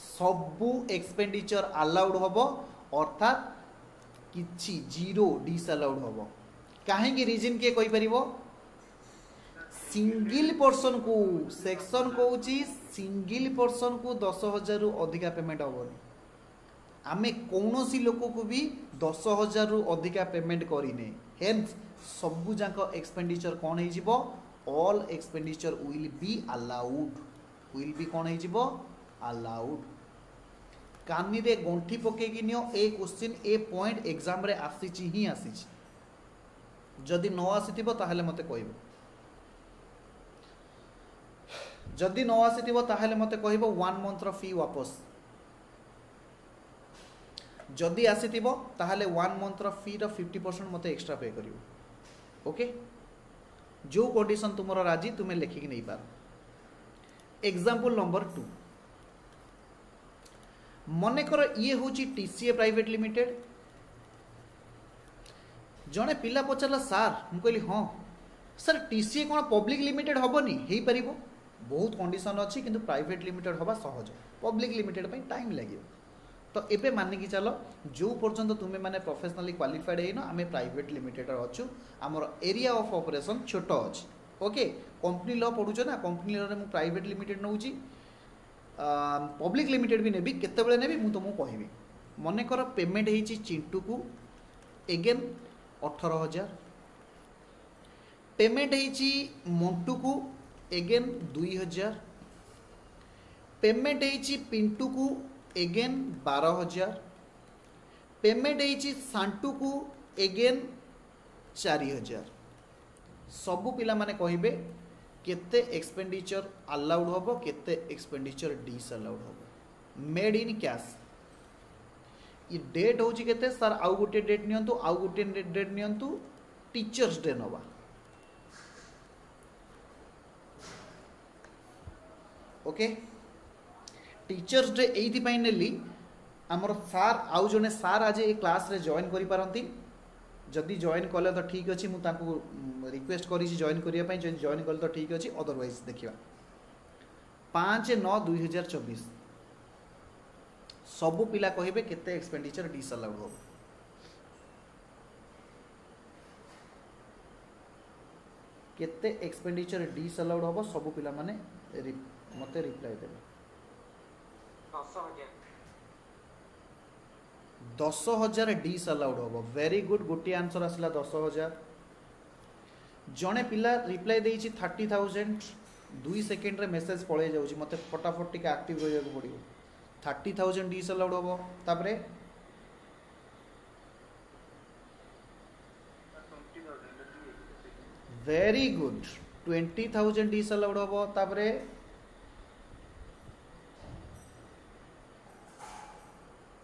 सबू एक्सपेंडिचर अलाउड होबो अर्थात किछि जीरो डिसअलाउड होबो काहेकि रीजन के कोई परिबो सिंगल पर्सन को सेक्शन कहूँ सिंगल पर्सन को 10,000 रु अधिका पेमेंट हेनी आमे कौन सी लोक को भी 10,000 रु अधिका पेमेंट करिने हेन्स सबू जाक एक्सपेंडिचर कौन हो ऑल एक्सपेंडिचर विल बी कौन हो अलाउड कानी रे गंठी पकेकी नियो ए क्वेश्चन ए पॉइंट एग्जाम रे आसीची ही आसीची जदि न आसीथिबो ताहले मते कहबो जदि न आसीथिबो ताहले मते कहबो 1 मंथ रो फी वापस जदि आसीथिबो ताहले 1 मंथ रो फी रो 50% मते एक्स्ट्रा पे करिवो ओके जो कंडीशन तुमरो राजी तुमे लिखिक नै पार एग्जांपल नंबर 2 मने कर ये होची टीसीए प्राइवेट लिमिटेड जने पिला पचारा सार मु कहली हाँ सर टीसीए कौन पब्लिक लिमिटेड हेनी हो पार बहुत कंडीशन अच्छी किंतु प्राइवेट लिमिटेड हवा सहज पब्लिक लिमिटेड पे टाइम लगे तो एबे मानिकी चल जो पर्यंत तुम्हें माने प्रोफेशनली क्वालिफाइड है आम प्राइवेट लिमिटेड अच्छु आमर एरिया ऑफ ऑपरेशन छोट अच्छी ओके कंपनी लॉ पढ़ुच ना कंपनी लॉ रे प्राइवेट लिमिटेड नौ पब्लिक लिमिटेड भी नेबी केतेबेले नेबी मु तुमको कहबी मने कर पेमेंट होईची चिंटू को एगेन 18,000 पेमेंट होईची मंटू को एगेन 2,000 पेमेंट होईची पिंटू को एगेन 12,000 पेमेंट होईची सांटू को एगेन 4,000 सबु पिला माने कहिबे केते एक्सपेंडिचर अलाउड होबो केते एक्सपेंडिचर डिसअलाउड होबो मेड इन कैश ये डेट होची केते सर आउ गोटे डेट नियंतु आउ गोटे डेट नियंतु टीचर्स डे नवा ओके टीचर्स डे एइथि पई नेली हमर सार आउ जने सार आज ए क्लास रे जॉइन करि पारंती जदि जॉइन कले तो ठीक अच्छे मुझे रिक्वेस्ट करी जॉइन करने जब जॉइन कले तो ठीक अच्छे अदरवाइज देखा 5/9/2024 सबू पिला कहे केते एक्सपेंडिचर डिसअलाउड हो केते एक्सपेंडिचर डिसअलाउड हो सबू पिला माने मते रिप्लाई देबे 10,000 डिसअलाउड होबो वेरी गुड गोटे आंसर आसला 10,000 जने पिला रिप्लाई देइछि 30,000 2 सेकंड रे मेसेज पळे जाउछि मते फटाफट टिके एक्टिव होय जाको पड़िबो 30,000 डिसअलाउड होबो तापरे 20,000 वेरी गुड 20,000 डिसअलाउड होबो तापरे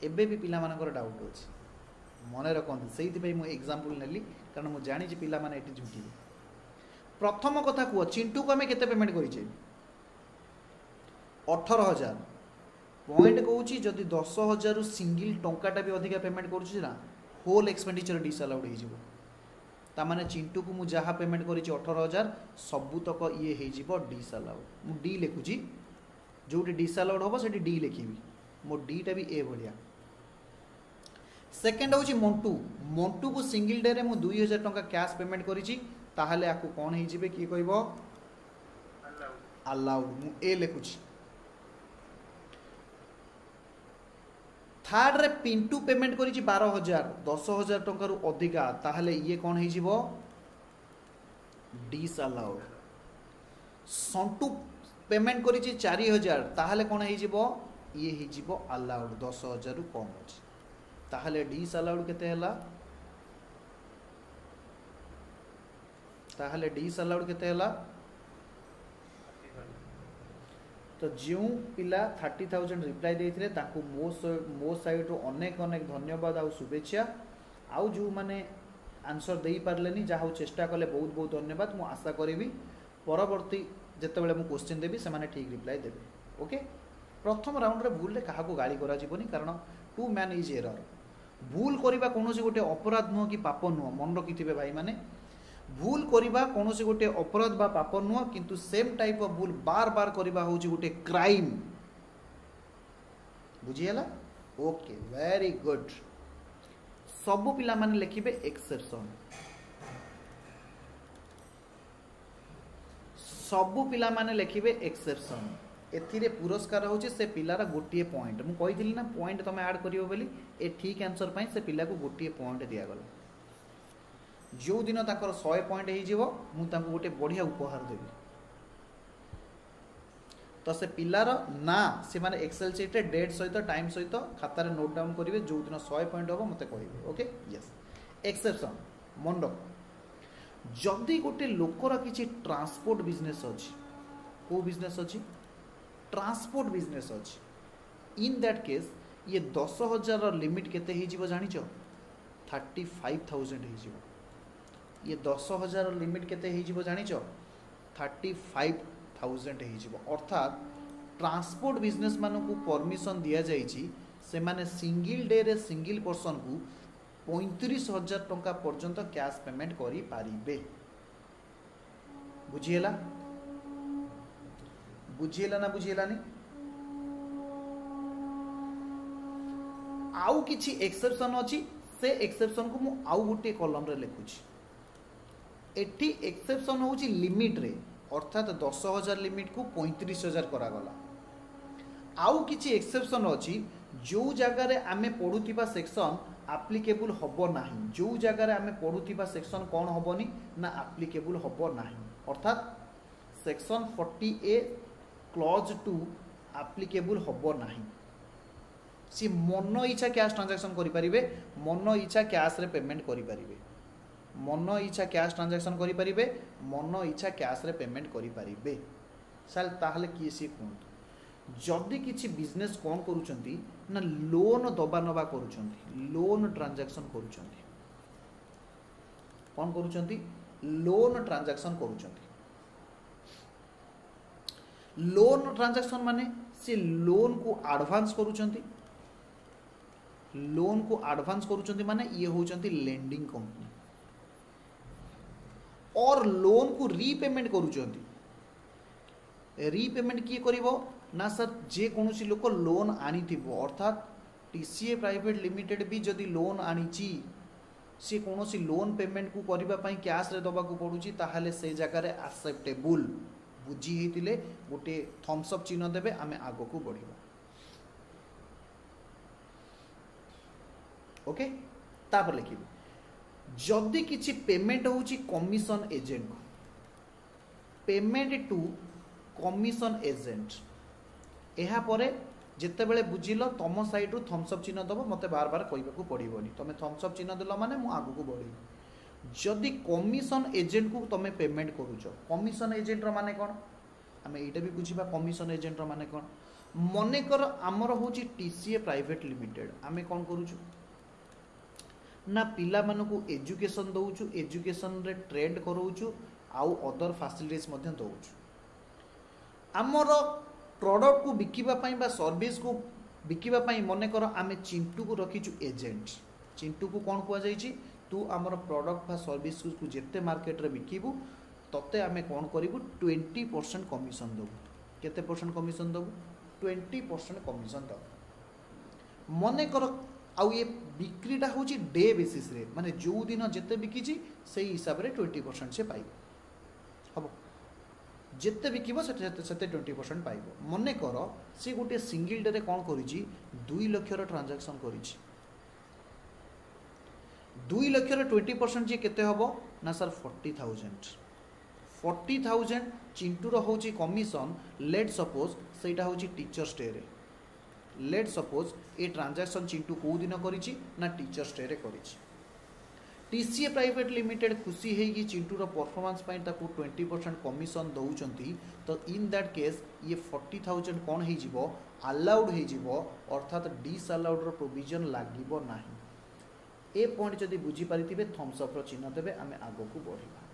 एबे भी पिला मानकर डाउट अच्छे मन रखते से मुझे एग्जांपल नेली कारण मुझे जानी पिला माने एटी झुटिबे। प्रथम कथा कह चिंटू को आम के पेमेंट करें 18,000 पॉइंट कहूँ जदि 10,000 सिंगल टंकाटा भी अधिका पेमेंट करुँच होल एक्सपेंडिचर डिसअलाउड हो माने चिंटू को मुझे जहाँ पेमेंट करी 18,000 सबूतक ये हो डिसअलाउड मु डी लिखुची जो डिसअलाउड हम से डी लिखी मो डीटा भी ए भाया। सेकेंड हूँ मंटू मंटू को सिंगल डे में 2,000 टंका कैश पेमेंट करी कौन हो किए कह अलाउड मु ए लिखुची। थर्ड रे पिंटू पेमेंट करी 12,000 10,000 टंका अधिका ताहले ये कौन हो डिसअलाउड। संटू पेमेंट करी 4,000 ताहले कौन हो ये हो अलाउड 10,000 कम अच्छे ताहले डिसअलाउड केते हला ताहले डिसअलाउड केते हला तो जो पिला 30,000 रिप्लाई देते ताकू मो साइड अनेक अनेक धन्यवाद आ शुभेच्छा आउ जो माने आंसर दे पारलेनी जहाँ चेष्टा कले बहुत बहुत धन्यवाद मु आशा करी परवर्ती जितेबाला मु क्वेश्चन देवी से ठीक रिप्लाई देवे। ओके प्रथम राउंड रे भूल क्या गाड़ी करा कारण टू मैन इज एरर भूल करवा कौन गोटे अपराध नुह कि पाप नुह मन रखिथे भाई माने भूल करवा कौन गोटे अपराध बा पाप नुह किंतु सेम टाइप ऑफ भूल बार बार करवा हूँ गोटे क्राइम बुझीगला। ओके वेरी गुड सबू पिला माने लिखिबे एक्सेप्शन सबू पिला माने लिखिबे एक्सेप्शन एथिरे पुरस्कार होचे से पिलार गोटे पॉइंट मु कही ना पॉइंट तुम ऐड करियो बोली ए ठीक आंसर पाई से पिला को गोटे पॉइंट दिया गला जो दिन ताकर 100 पॉइंट हो जिवो मु तांको गोटे बढ़िया उपहार देबी तो से पिलार ना से माने एक्सेल शीट रे डेट सहित टाइम सहित खाता रे नोट डाउन करिवे जो दिन 100 पॉइंट होबो मते कहिबे। ओके यस एक्सेप्शन मन रख जदि गोटे लोकर किछि ट्रांसपोर्ट बिजनेस अछि को बिजनेस अछि ट्रांसपोर्ट बिजनेस अछि इन दैट केस ये 10,000 लिमिट केते ही जीवो जानि छ 35,000 ही जीवो ये 10,000 लिमिट केते ही जीवो जानि छ 35,000 ही जीवो अर्थात ट्रांसपोर्ट बिजनेस मानू को परमिशन दिया जाइछि से माने सिंगल डे रे सिंगल पर्सन को 35,000 टंका पर्यंत कैश पेमेंट करि पारिबे बुझिएला बुझिएला ना बुझिएलानी आउ किछि एक्सेप्शन अछि से एक्सेप्शन को मु आउ गोटे कॉलम रे लिखुछि एठी एक्सेप्शन होछि लिमिट रे अर्थात 10,000 लिमिट को 35,000 करा गला आउ किछि एक्सेप्शन अछि जो जगह रे आमे पढुथिबा सेक्शन एप्लीकेबल हबो नाही जो जगह रे आमे पढुथिबा सेक्शन कोन हबोनी ना एप्लीकेबल हबो नाही अर्थात सेक्शन 40A क्लॉज 2 एप्लीकेबल हबो नाही सी मन इच्छा कैश ट्रांजैक्शन करि परिबे मन इच्छा कैश रे पेमेंट करि परिबे मन इच्छा कैश ट्रांजैक्शन करि परिबे मन इच्छा कैश रे पेमेंट करि परिबे साल ताहले की सी कोन जदि किछि बिजनेस कोन करूचंती ना लोन दबा नबा करूचंती लोन ट्रांजैक्शन करूचंती कोन करूचंती लोन ट्रांजैक्शन करूचंती लोन ट्रांजैक्शन माने से लोन को एडवांस करूचंती लोन को एडवांस करूचंती माने ये होचंती लेंडिंग कंपनी और लोन को रीपेमेंट करूचंती रीपेमेंट किए करिवो ना सर जे कोनोसी लोक लोन आनी थिबो अर्थात टीसीए प्राइवेट लिमिटेड भी जदि लोन आनीची से कोनोसी लोन पेमेंट को करिबा पई कैश रे दबा को पडुची ताहाले से जगह रे एक्सेप्टेबल बुझी हेतिले गोटे थम्स अप चिन्ह देबे आमे आगो को बढ़िबा। ओके तापर लिखिबे जदि किछि पेमेंट होउची कमीशन एजेंट को पेमेंट टू कमीशन एजेंट एहा परे जिते बेले बुझिल तुम साइड रु थम्स अप चिन्ह दब मते बार बार कहबाकू पड़ोनी तुम थम्स अप चिन्ह देल माने मु आगु को बढ़ी जदि कमीशन एजेंट को तुम पेमेंट करूच कमीशन एजेंट रो माने कोन आमे एटा भी बुझिबा कमीशन एजेंट रो माने कोन मनेकर आमर हूँ टीसीए प्राइवेट लिमिटेड आमे कौन करूँ ना पिला मानकु एजुकेशन दउछु एजुकेशन रे ट्रेड कराउछु आउ अदर फैसिलिटीज मध्य दउछु आमर प्रोडक्ट को बिकिबा पई बा सर्विस को बिकिबा पई मनेकर आमे चिंटू को रखीछु एजेंट चिंटू को कौन कुआ जाइछि तू आमर प्रोडक्ट बा सर्विस को जेते मार्केट रे बिकिबू तते आमे कौन करिबू 20% कमिशन दबू केते परसेंट कमिशन दबू 20% कमिशन दबू मनेकर आउ ये बिक्रीटा हूँ डे बेसिस रे माने जो दिन जिते बिकी से हिसाब से 20% से पाइब हम जिते बिकब से 20% पाइब मन कर सी गोटे सिंगल डे कौन कर 2 लाख ट्रांजैक्शन कर 2 लाख 20% जी केते हबो ना सर 40,000 चिंटूर हूँ कमिशन लेट सपोज सेटा हूँ टीचर्स डे रे let suppose a transaction Chintu कौ दिन करिछि ना टीचर्स डे रे करिछि टीसीए प्राइवेट लिमिटेड खुशी है कि चिंटूर परफॉर्मेंस पाई ताकू 20% कमिशन दउचंती तो इन दैट केस ये 40,000 कौन हो जिवो अलाउड हो जिवो अर्थात डिसअलाउड रो प्रोविजन लागिबो नाही ए पॉइंट जदी बुझी परिथिबे थम्स अप रो चिन्ह देबे आमे आगो को बढ़िबा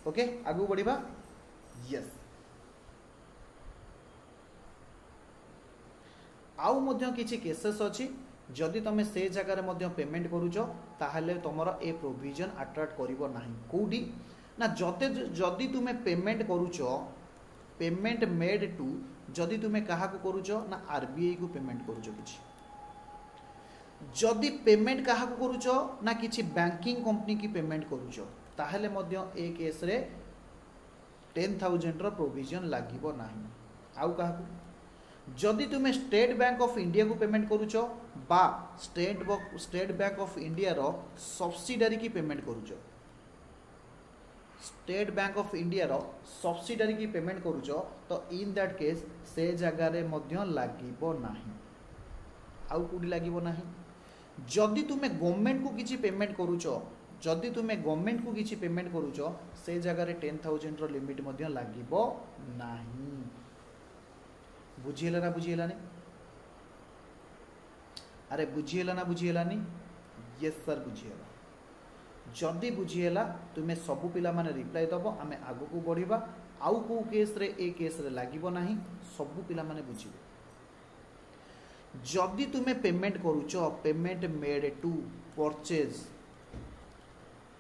ओके आगू बढ़िबा यस आउ मध्य किछि केसेस अछि जदि तमे से जगह रे मध्य पेमेंट करूछो ताहले तमरो ए प्रोविजन अट्रैक्ट करिवो नाही कोडी ना जदि तुमे पेमेंट करूछो पेमेंट मेड टू जदि तुमे काहा को करूछो ना आरबीआई को पेमेंट करूछो किछि जदि पेमेंट काहा को करूछो ना किछि बैंकिंग कंपनी की पेमेंट करूछो ताहले मध्य ए केस रे 10,000 रो प्रोविजन लागिबो नाही आउ काहा जदि तुमे स्टेट बैंक ऑफ इंडिया को पेमेंट करूछो बा स्टेट बैंक ऑफ इंडिया रो सब्सिडरी की पेमेंट करूछो स्टेट बैंक ऑफ इंडिया रो सब्सिडरी की पेमेंट करूछो तो इन दैट केस से जगह रे मध्य लागिबो नाही आउ कोडी लागिबो नाही जदि तुमे गवर्नमेंट को किछि पेमेंट करूछो जदि तुमे गवर्नमेंट को किछि पेमेंट करूछो से जगह रे 10,000 रो लिमिट मध्य लागिबो नाही बुझिएला ना बुझिएलानी अरे बुझिएला ना बुझिएलानी यस सर बुझिएला जदि बुझिएला तुमे सब पिला माने रिप्लाई दबो आमे आगो को बढ़िबा आउ को केस रे ए केस रे लागिबो नाही सब पिला माने बुझिबे जदि तुमे पेमेंट करूछो पेमेंट मेड टू परचेज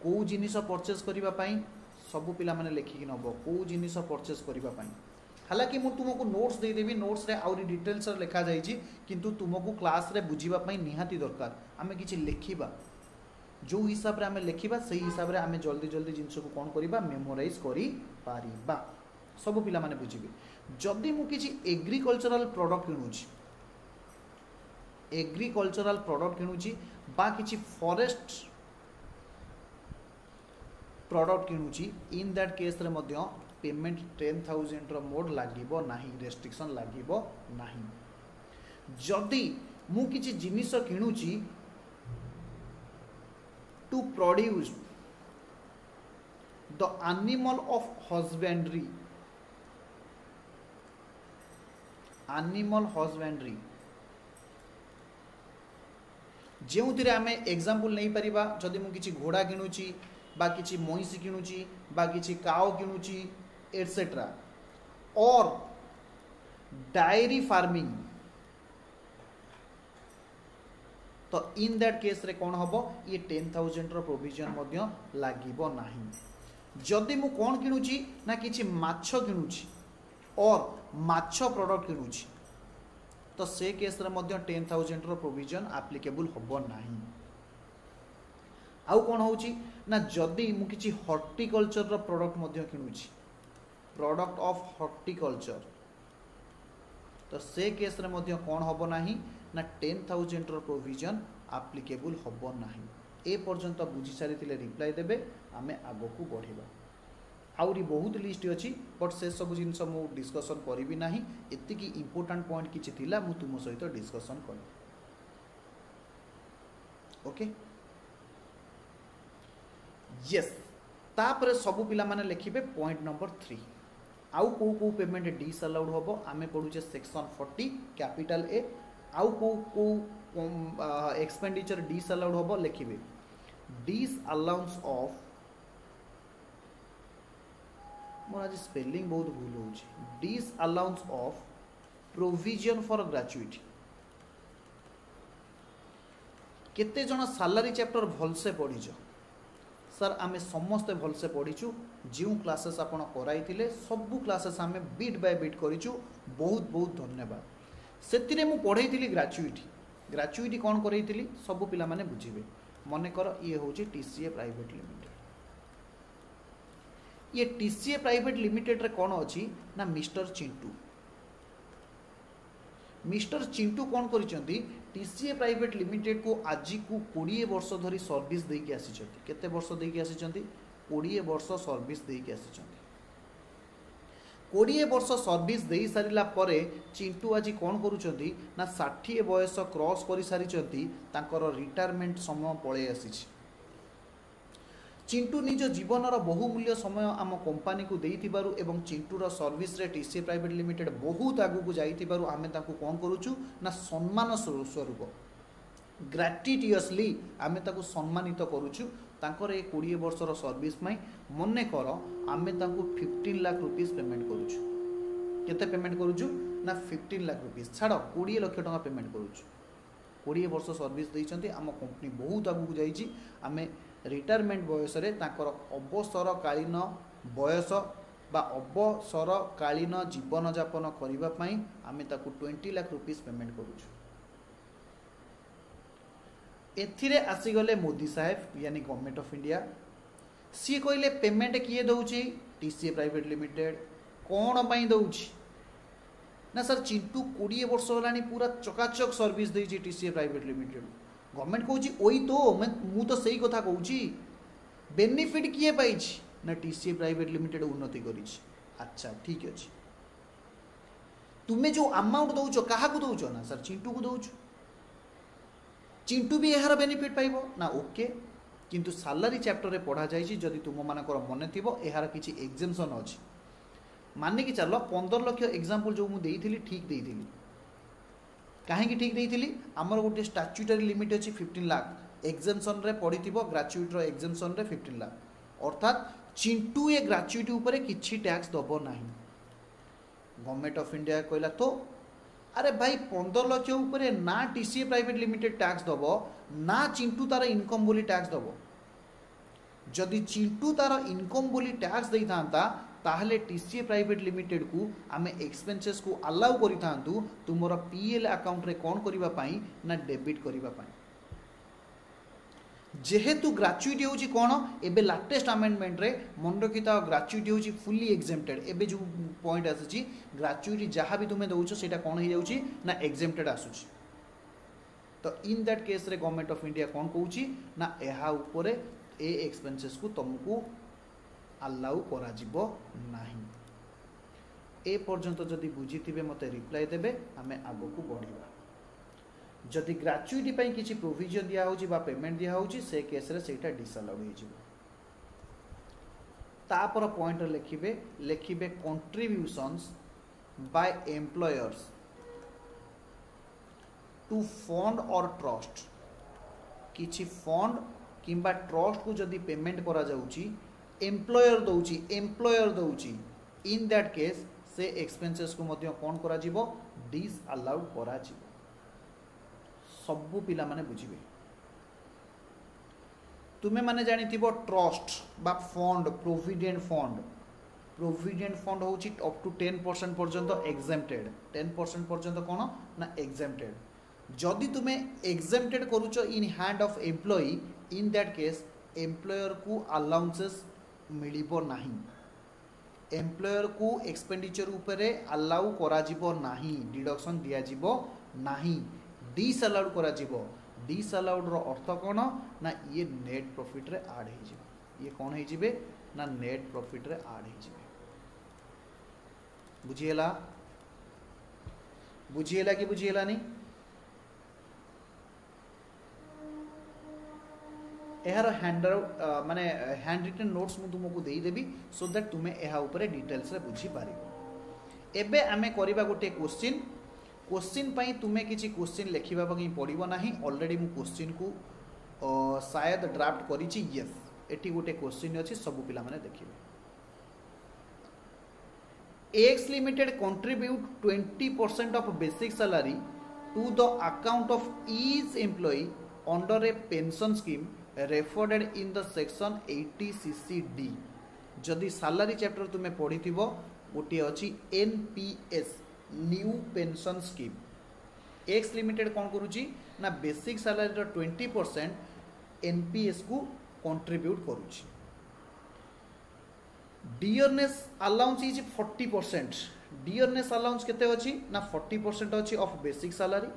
को जिनिस परचेज करिबा पई सब पिला माने लेखिक नबो को जिनिस परचेज करिबा पई हालांकि मु तुमको नोट्स दे देबी नोट्स रे आउरी डिटेल्स रे लिखा जाई छी किंतु तुमको क्लास रे बुझिबा पई निहाती दरकार आमे किछि लेखिबा जो हिसाब रे आमे लेखिबा सही हिसाब रे आमे जल्दी जल्दी जिंस को कोन करिबा मेमोराइज करि पारिबा सब पिला माने बुझिबे जदि मु किछि एग्रीकल्चरल प्रोडक्ट किनुछि एग्रीकल्चरल प्रोडक्ट किनुछि बा किछि फॉरेस्ट प्रोडक्ट किनुछि इन दैट केस रे मध्य पेमेंट 10,000 रो मोड लागिबो नाही रेस्ट्रिक्शन लागिबो नाही जदि मु किछि जिनिस किनुछि to produce the animal of husbandry जो आमे एग्जांपल नहीं परिबा जदि मु किछि घोड़ा किनुछि बा किछि महिषी किनुछि बा किछि काओ किनुछि एटसेट्रा और डायरी फार्मिंग तो इन दैट केस रे कोन हबो ये 10,000 रो प्रोविजन मध्य लागिबो नाही जदि मु कोन किनुछि ना किछि माछ किनुछि और माछ प्रोडक्ट किनुछि तो से केस रे मध्य 10,000 रो प्रोविजन एप्लीकेबल हबो नाही आउ कोन होउछि ना जदि मु किछि हॉर्टिकल्चर रो प्रोडक्ट मध्य किनुछि प्रोडक्ट ऑफ हॉर्टिकल्चर तो से केस रे मध्य कोन हबो नाही ना 10,000 रो प्रोविजन एप्लीकेबल हबो नाही ए पर्यंत बुझी सारी थिले रिप्लाई देबे आमे आगो को बढ़िबा आउरी बहुत लिस्ट अच्छी बट से सब जिनस मु डिस्कसन करी ना एतिकी इंपोर्टेंट पॉइंट किछि थिला मु तुम सहित डिस्कसन कर ओके यस तापर सब पिला माने लिखिबे पॉइंट नंबर 3 आउ को पेमेंट डिसअलाउड होबो आमे पढुचे सेक्शन 40 कैपिटल ए आउ को एक्सपेंडिचर डिसअलाउड होबो लिखिबे डिसअलाउंस ऑफ मोर आज स्पेलिंग बहुत भूल होउची disallowance of provision for gratuity केते जण सैलरी चैप्टर भलसे पढ़ीछ सर आमे समस्ते भलसे पढ़ीचु जो क्लासेस आपण कराइथिले सबु क्लासेस आमे बीट बाय बीट करिचु बहुत बहुत धन्यवाद सेतिरे मु पढ़ेइथिली ग्रेचुइटी कोन करैथिली सबु पिला माने बुझिबे मने कर ये होची टीसीए प्राइवेट लिमिटेड ये टीसीए प्राइवेट लिमिटेड रे कोन अछि ना मिस्टर चिंटू कोन करिसंती टीसीए प्राइवेट लिमिटेड को आज को 20 वर्ष धरी सर्विस देके आसीचंती केते वर्ष देके आसीचंती 20 वर्ष सर्विस देके आसीचंती 20 वर्ष सर्विस दे सारिला परे चिंटू आज कोन करूचंती ना 60 बयस क्रॉस करि सारिचंती तांकर रिटायरमेंट समय पळे आसीछि चिंटू निज जीवनर बहुमूल्य समय आम कंपनी को देइथिबारु एवं चिंटूर सर्विस रे टीसीए प्राइवेट लिमिटेड बहुत आगु को जाइथिबारु आमे ताकू कोन करूचु ना सम्मान स्वरूप ग्रेटिटियसली आमे ताकू सम्मानित करूचु तांकर ए 20 वर्षर सर्विस मई मने कर आमे ताकू 15 लाख रुपीस पेमेंट करूचु केते पेमेंट करूचु ना 15 लाख रुपीस छाड़ 20 लाख टका पेमेंट करूचु 20 वर्ष सर्विस देइचंती आम कंपनी बहुत आगु को जाइछि आमे रिटायरमेंट बयस रे तांकर अवसरकालीन बयस बा अवसरकालीन जीवन यापन करिबा पई आमे ताकू 20 लाख रुपीस पेमेंट करूछु एथिरे आसी गले मोदी साहेब यानी गवर्नमेंट ऑफ इंडिया सी कहले पेमेंट किए दउची टीसीए प्राइवेट लिमिटेड कोन पई दउची ना सर चिंटू 20 वर्ष होलानी पूरा चकाचक सर्विस देइची टीसीए प्राइवेट लिमिटेड गवर्नमेंट कहूँ ओई तो मु तो सही कथा कहूँ बेनिफिट किए पाई ना टीसीए प्राइवेट लिमिटेड उन्नति करी अच्छा ठीक अच्छे तुम्हें जो अमाउंट दौच क्या दौच ना सर चिंटू को दौच चिंटू भी यार बेनिफिट पाइब ना ओके किंतु सैलरी चैप्टर रे पढ़ा जाइए जदि तुम मानकर मन थी यार किसी एग्जेम्पशन अच्छी मानिकी चल 15 लाख एग्जांपल जो मुझे ठीक देती कहीं ठीक देती आमर गोटे स्टाच्यूटरी लिमिट अच्छी 15 लाख एग्जेम्पशन रे पड़ी ग्रेचुइटी एग्जेम्पशन रे 15 लाख अर्थात चिंटू ए ग्रेचुइटी उपरे किछि टैक्स दबो नाही गवर्नमेंट ऑफ इंडिया कहला तो अरे भाई 15 लाख उपरे ना टीसीए प्राइवेट लिमिटेड टैक्स दबो ना चिंटू तार इनकम बोली टैक्स दबो जदि चिंटू तार इनकम बोली टैक्स देई थांता ताहले टीसीए प्राइवेट लिमिटेड को आमे एक्सपेंसेस को अलाउ करि थांतु तुमरो पीएल अकाउंट रे कोन करिबा पई ना डेबिट करिबा पई जेहेतु ग्रेचुइटी होची कोन एबे लेटेस्ट अमेंडमेंट रे मन रखिता ग्रेचुइटी होची फुल्ली एग्जेम्प्टेड एबे जो पॉइंट आसी ग्रेचुइटी जहाँ भी तुम्हें दउछ सेटा कोन हो जाउची ना एग्जेम्प्टेड आसुची तो इन दैट केस रे गवर्नमेंट ऑफ इंडिया कोन कहूची ना एहा ऊपर ए एक्सपेंसेस को तुमको अलाउ करा जिवो नाही ए पर्यंत जदि बुझी मते रिप्लाई देबे आमे आगो को बढ़िबा जदि ग्रेचुइटी पई किछि प्रोविजन दिया होची बा पेमेंट दिया होची से केस रे सेटा डिसअलाउड हो जिवो तापर पॉइंट लिखिबे contributions by employers to fund or trust किछि फंड किंबा ट्रस्ट को जदि पेमेंट करा जाउची एम्प्लॉयर दउची इन दैट केस से एक्सपेंसेस को मध्य कोन करा जिवो डिसअलाउड करा जिवो सबु पिला माने बुझिबे तुमे माने जानि थिबो ट्रस्ट बा फंड प्रोविडेंट फंड होची अप टू 10% पर्यंत एग्जेम्प्टेड 10% पर्यंत कोन ना एग्जेम्प्टेड जदि तुमे एग्जेम्प्टेड करूचो in hand of employee in that case employer को अलाउंसेस मिलिबो नाही एम्प्लॉयर को एक्सपेंडिचर उपरे अलाउ करा जिवो नाही डिडक्शन दिया जिवो नाही डिसअलाउड करा जिवो डिसअलाउड रो अर्थ कोन ना ये नेट प्रॉफिट रे ऐड हे जिवो ये कौन है जिबे ना नेट प्रॉफिट रे ऐड है जिबे बुझिएला बुझिएला कि बुझिएला नहीं यार हैंड माने हैंड रिटन नोट्स मु तुमको देई देबी सो दैट तुमे एहा ऊपर डिटेल्स रे बुझी पारिबो एबे आमे करिबा गोटे क्वेश्चन पई तुमे किछि क्वेश्चन लिखिबा पई पड़िबो नाही ऑलरेडी मु क्वेश्चन को शायद ड्राफ्ट करिछि यस एटी गोटे क्वेश्चन अछि सब पिला माने देखिबे X limited contribute 20% of basic salary to the account of each employee under a pension scheme referred in the section 80 CCD जदि सैलरी चैप्टर तुम्हें पढ़ी थी गोटे अच्छी NPS new pension scheme X limited कौन करुच्ची ना बेसिक सैलरी 20% NPS को कंट्रीब्यूट करुच्ची dearness allowance is 40% dearness allowance केते अछि ना 40% अछि of basic salary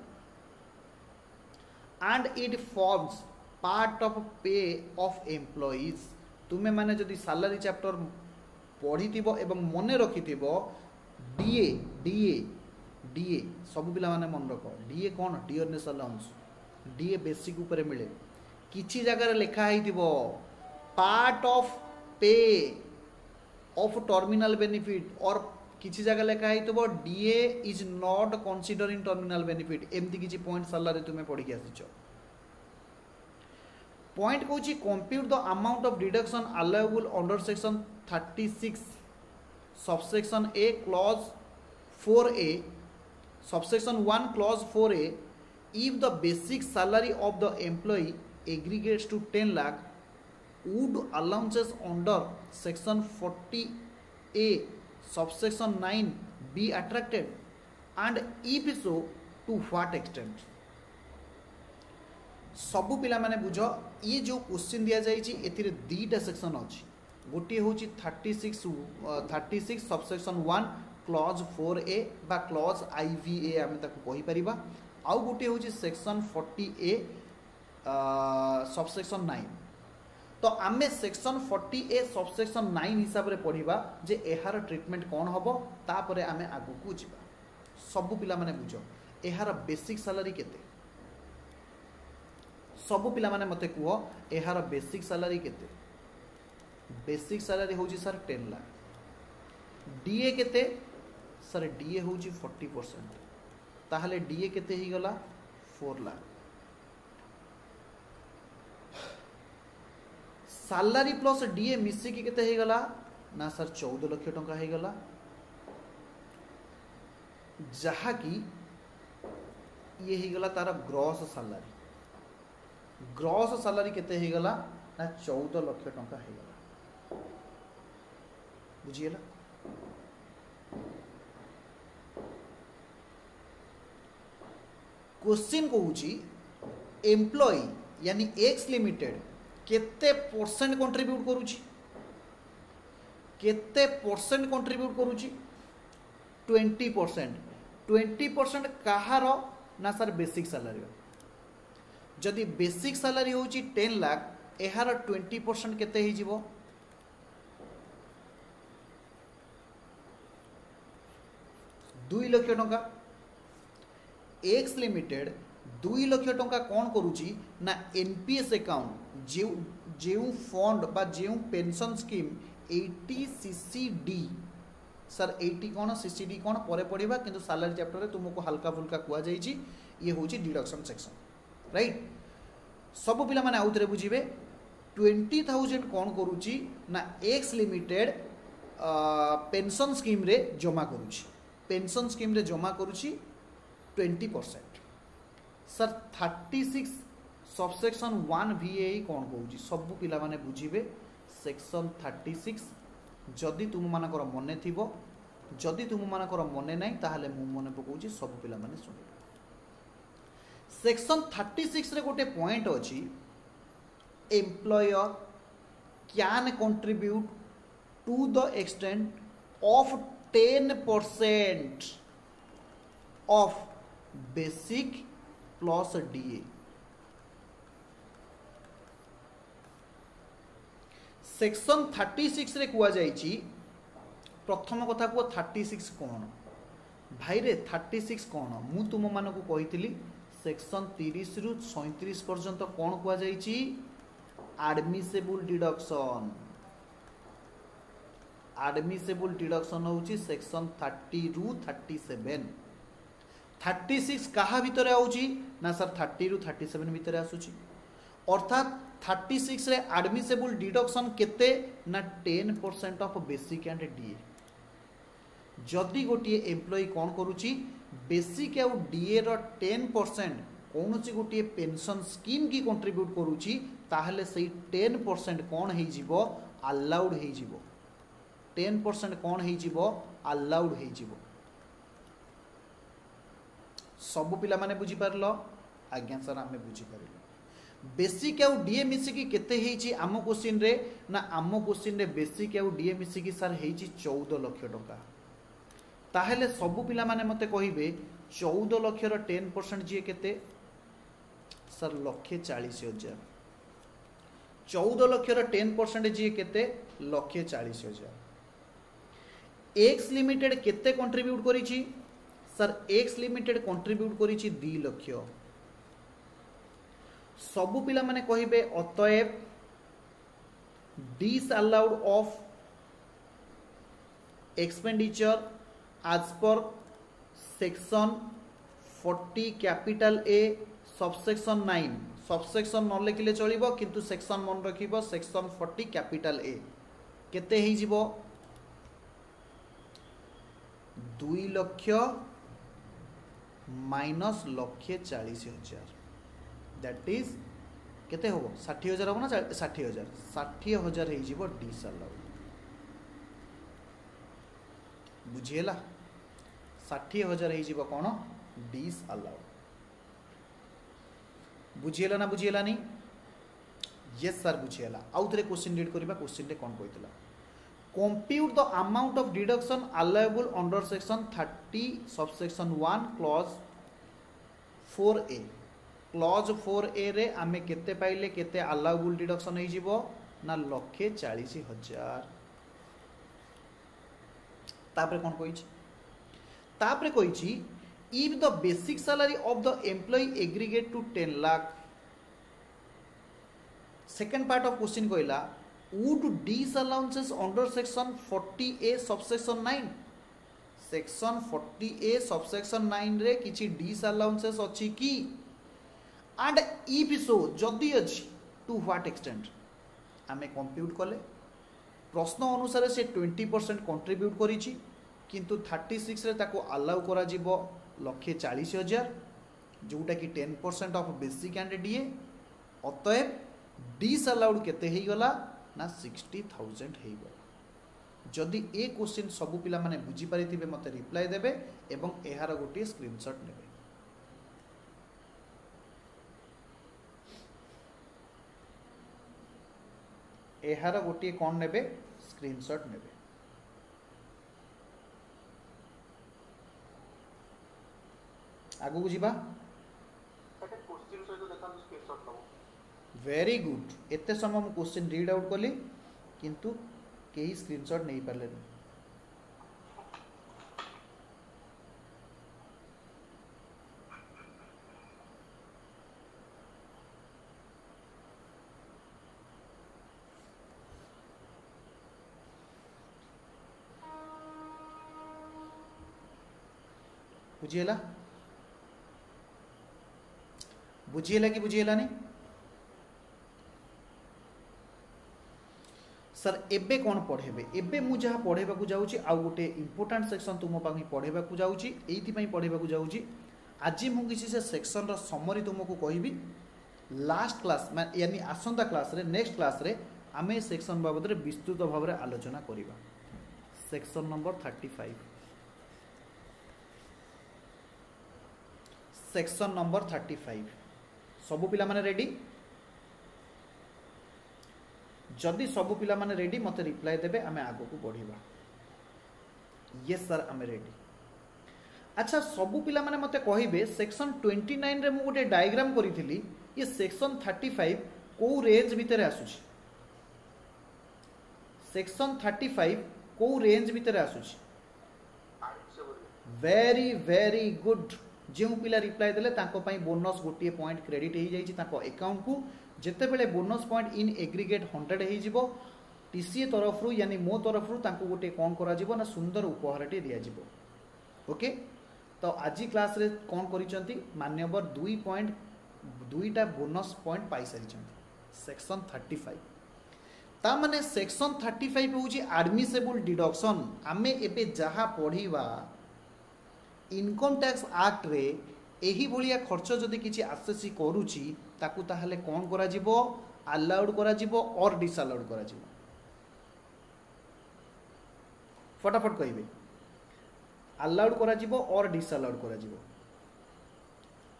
and it forms part of पे ऑफ एम्प्लॉइज तुम्हें माने जदि सैलरी चैप्टर पढ़ी थिबो एवं मने रखी थिबो डीए डीए डीए सब पिला माने मन रख डीए कौन डियरनेस अलाउंस डीए बेसिक ऊपर मिले किछि जगह लिखा है थिबो पार्ट ऑफ पे ऑफ टर्मिनल बेनिफिट और किसी जगह लिखा है तो DA is not consider in terminal benefit एमती किसी पॉइंट सैलरी तुम्हें पढ़ी के आसीच पॉइंट कहूँ compute the amount of deduction allowable under section 36 subsection A clause 4A subsection 1 clause 4A if the basic salary of the employee aggregates to 10 lakh would allowances under section 40A subsection 9 be attracted and if so to what extent सबु पिला माने बुझो ये जो question दिया जाइछि एथिरे दीटा section अछि गोटे होछि 36 सबसेक्शन 1 क्लॉज 4A बा क्लॉज IVA आमे ताको कहि परिबा आउ गोटे होछि सेक्शन 40A सबसेक्शन 9 तो आमे सेक्शन 40A सबसेक्शन 9 हिसाब रे पढ़िबा जे एहार ट्रीटमेंट कोन हबो तापरे आमे आगु को जिबा सबु पिला माने बुझो एहार बेसिक सैलरी केते सबु पिला माने मते कुहो एहार बेसिक सैलरी केते बेसिक सैलरी होउची सर 10 लाख डीए केते सर डीए होउची 40% ताहले डीए केते ही गला 4 लाख सैलरी प्लस डीए मिसी की केते ही गला ना सर 14 लाख टंका ही गला जहा की ये ही गला तारा ग्रॉस सैलरी केते ही गला ना 14 लाख टंका ही गला बुझिएला क्वेश्चन कहूची एम्प्लॉई यानी एक्स लिमिटेड केते परसेंट कंट्रीब्यूट करूची केते परसेंट कंट्रीब्यूट करूची 20% कहार ना सर बेसिक सैलरी जदि बेसिक सैलरी होची 10 लाख एहार 20% केते ही जीवो 2 लाख टंका एक्स लिमिटेड 2 लाख टंका कौन करूची ना एनपीएस अकाउंट जेउ फंड बा जेउ पेंशन स्कीम 80 CCD सर 80 कौन CCD कौन परे पढ़िबा किंतु सैलरी चैप्टर रे तुमको हल्का फुल्का कुआ जाइछि ये होची डिडक्शन सेक्शन राइट सब पिला माने आउतरे बुझिबे 20,000 कौन करूची ना एक्स लिमिटेड पेंशन स्कीम रे जमा करूची पेंशन स्कीम रे जमा करूची 20% सर 36 सबसेक्शन 1 VA कौन कहूची सब पिला माने बुझिबे सेक्शन 36 जदि तुम मानकर मने थिबो जदि तुम मानकर मने नाही ताहले मु मने पकोची सब पिला माने सुनिबे सेक्शन 36 रे गोटे पॉइंट अछि employer can contribute to the extent of 10% of basic plus DA section 36 रे कुआ जाइछि प्रथम कथा को 36 कौन भाई रे 36 कौन मु तुम मान को कही सेक्शन 30 रु 37 पर्यंत कौन कुआ जाइछि एडमिसेबल डिडक्शन एडमिसेबल डिडक्शन होउछि सेक्शन 30 रु 37 36 कहा भितर आउछि ना सर 30 रु 37 भितर आसुछि अर्थात 36 रे एडमिसेबल डिडक्शन केते ना 10% ऑफ बेसिक एंड डीए जदि गोटे एम्प्लॉय कौन करुच्ची बेसिक आउ डीए रो 10% कौन सी गोटे पेंशन स्कीम की कंट्रीब्यूट करुच्ची ताहले सही 10% कौन है जीवो अलाउड है जीवो 10% कौन है जीवो अलाउड है जीवो सब पिला माने बुझी पारलो आज्ञा सर आमे बुझी पारिलो बेसिक आउ डीए मिसिकी केते हेची आम क्वेश्चन रे ना आम क्वेश्चन रे बेसिक आउ डीए मिसिकी सर हेची 14 लाख टका ताहेले सब पिला माने मते कहिबे 14 लाख रो 10% जे केते सर 1,40,000 14 लाख रो 10% जे केते 1,40,000 एक्स लिमिटेड केते कंट्रीब्यूट करिछि सर एक्स लिमिटेड कंट्रीब्यूट करिछि 2 लाख सबु पिला माने कहिबे अतएव disallowed of expenditure as per section 40 capital A subsection 9 subsection न लिखिले चलिबो किंतु सेक्शन मन रखिबो सेक्शन 40 कैपिटल ए केते हेइ जिवो 2 लाख माइनस 1,40,000 दैट इज केते होबो 60,000 होबो ना 60,000 60,000 हेइ जिवो डिसअलाउड बुझिएला 60,000 हेइ जिवो कोन डिसअलाउड बुझिएला ना बुझिएला नी यस सर बुझिएला आउ थरे क्वेश्चन रीड करबा क्वेश्चन रे कोन कहैतला compute the amount of deduction allowable under section 30 subsection 1 clause 4a clause 4a रे आमे केते पाइले केते allowable deduction हे जिवो ना 1,40,000 तापरे कोन कहिछि तापरे कहिछि if the basic salary of the employee aggregate to 10 lakh second part of question कहला would disallowances under section 40a subsection 9 section 40a subsection 9 रे किछि disallowances अछि की and if so जदि अछि to what extent आमे कंप्यूट कले प्रश्न अनुसार से 20% कंट्रीब्यूट करिछि किंतु 36 रे ताको अलाउ करा जिवो 1,40,000 जोटा कि 10% ऑफ बेसिक एंड डीए अतएव डिसअलाउड केते हेइ गला ना 60,000 हेइ गला जदि ए क्वेश्चन सब पिला माने बुझी पारिथिबे मते रिप्लाई देबे एवं एहार गोटे स्क्रीनशॉट नेबे एहार गोटे कोन नेबे स्क्रीनशॉट नेबे आगु बुझिबा वेरी गुड एते समय मु क्वेश्चन रीड आउट कली किंतु केही स्क्रीनशॉट नहीं पारले बुझिएला बुझिएला कि बुझिएला नहीं सर एबे कौन पढ़ेबे एबे मु जहा पढ़ेबा को जाउची आ गोटे इंपोर्टेंट सेक्शन तुम पाखी पढ़ेबा को जाउची एइथि पई पढ़ेबा को जाउची आज मु किसी से सेक्शन रो समरी तुमको कहबी लास्ट क्लास यानी आसंता क्लास रे नेक्स्ट क्लास रे आमे सेक्शन बाबद रे विस्तृत भाव रे आलोचना करिबा सेक्शन नंबर 35 सेक्शन नंबर 35 सबु पिला माने रेडी जदि सबु पिला माने रेडी मते रिप्लाई देबे आमे आगो को बढ़िबा यस सर आमे रेडी अच्छा सबु पिला माने मते कहिबे सेक्शन 29 रे मु गोटे डायग्राम करिथिली ये सेक्शन 35 को रेंज भितर आसुची सेक्शन 35 को रेंज भितर आसुची वेरी वेरी गुड जो पिला रिप्लाई देले तांको पई बोनस गोटे पॉइंट क्रेडिट हो जाइए तांको अकाउंट को जिते बेले बोनस पॉइंट इन एग्रीगेट 100 हो जिवो टीसीए तरफ रु यानी मो तरफ रु तांको गोटे कोन करा जिवो ना सुंदर उपहारटे दिया जिवो ओके। तो आज क्लास रे कोन करिसंती मान्यवर 2.2टा बोनस पॉइंट पाई सारिसंती सेक्शन 35 ता माने सेक्शन 35 होउची एडमिसेबल डिडक्शन आमे एबे जहा पढिबा इनकम टैक्स एक्ट रे एही भलिया खर्च जदि किछि आसेसी करूची ताकू ताहले कोन करा जिवो अलाउड करा जिवो और डिसअलाउड करा जिवो फटाफट कहिबे अलाउड करा जिवो और डिसअलाउड करा जिवो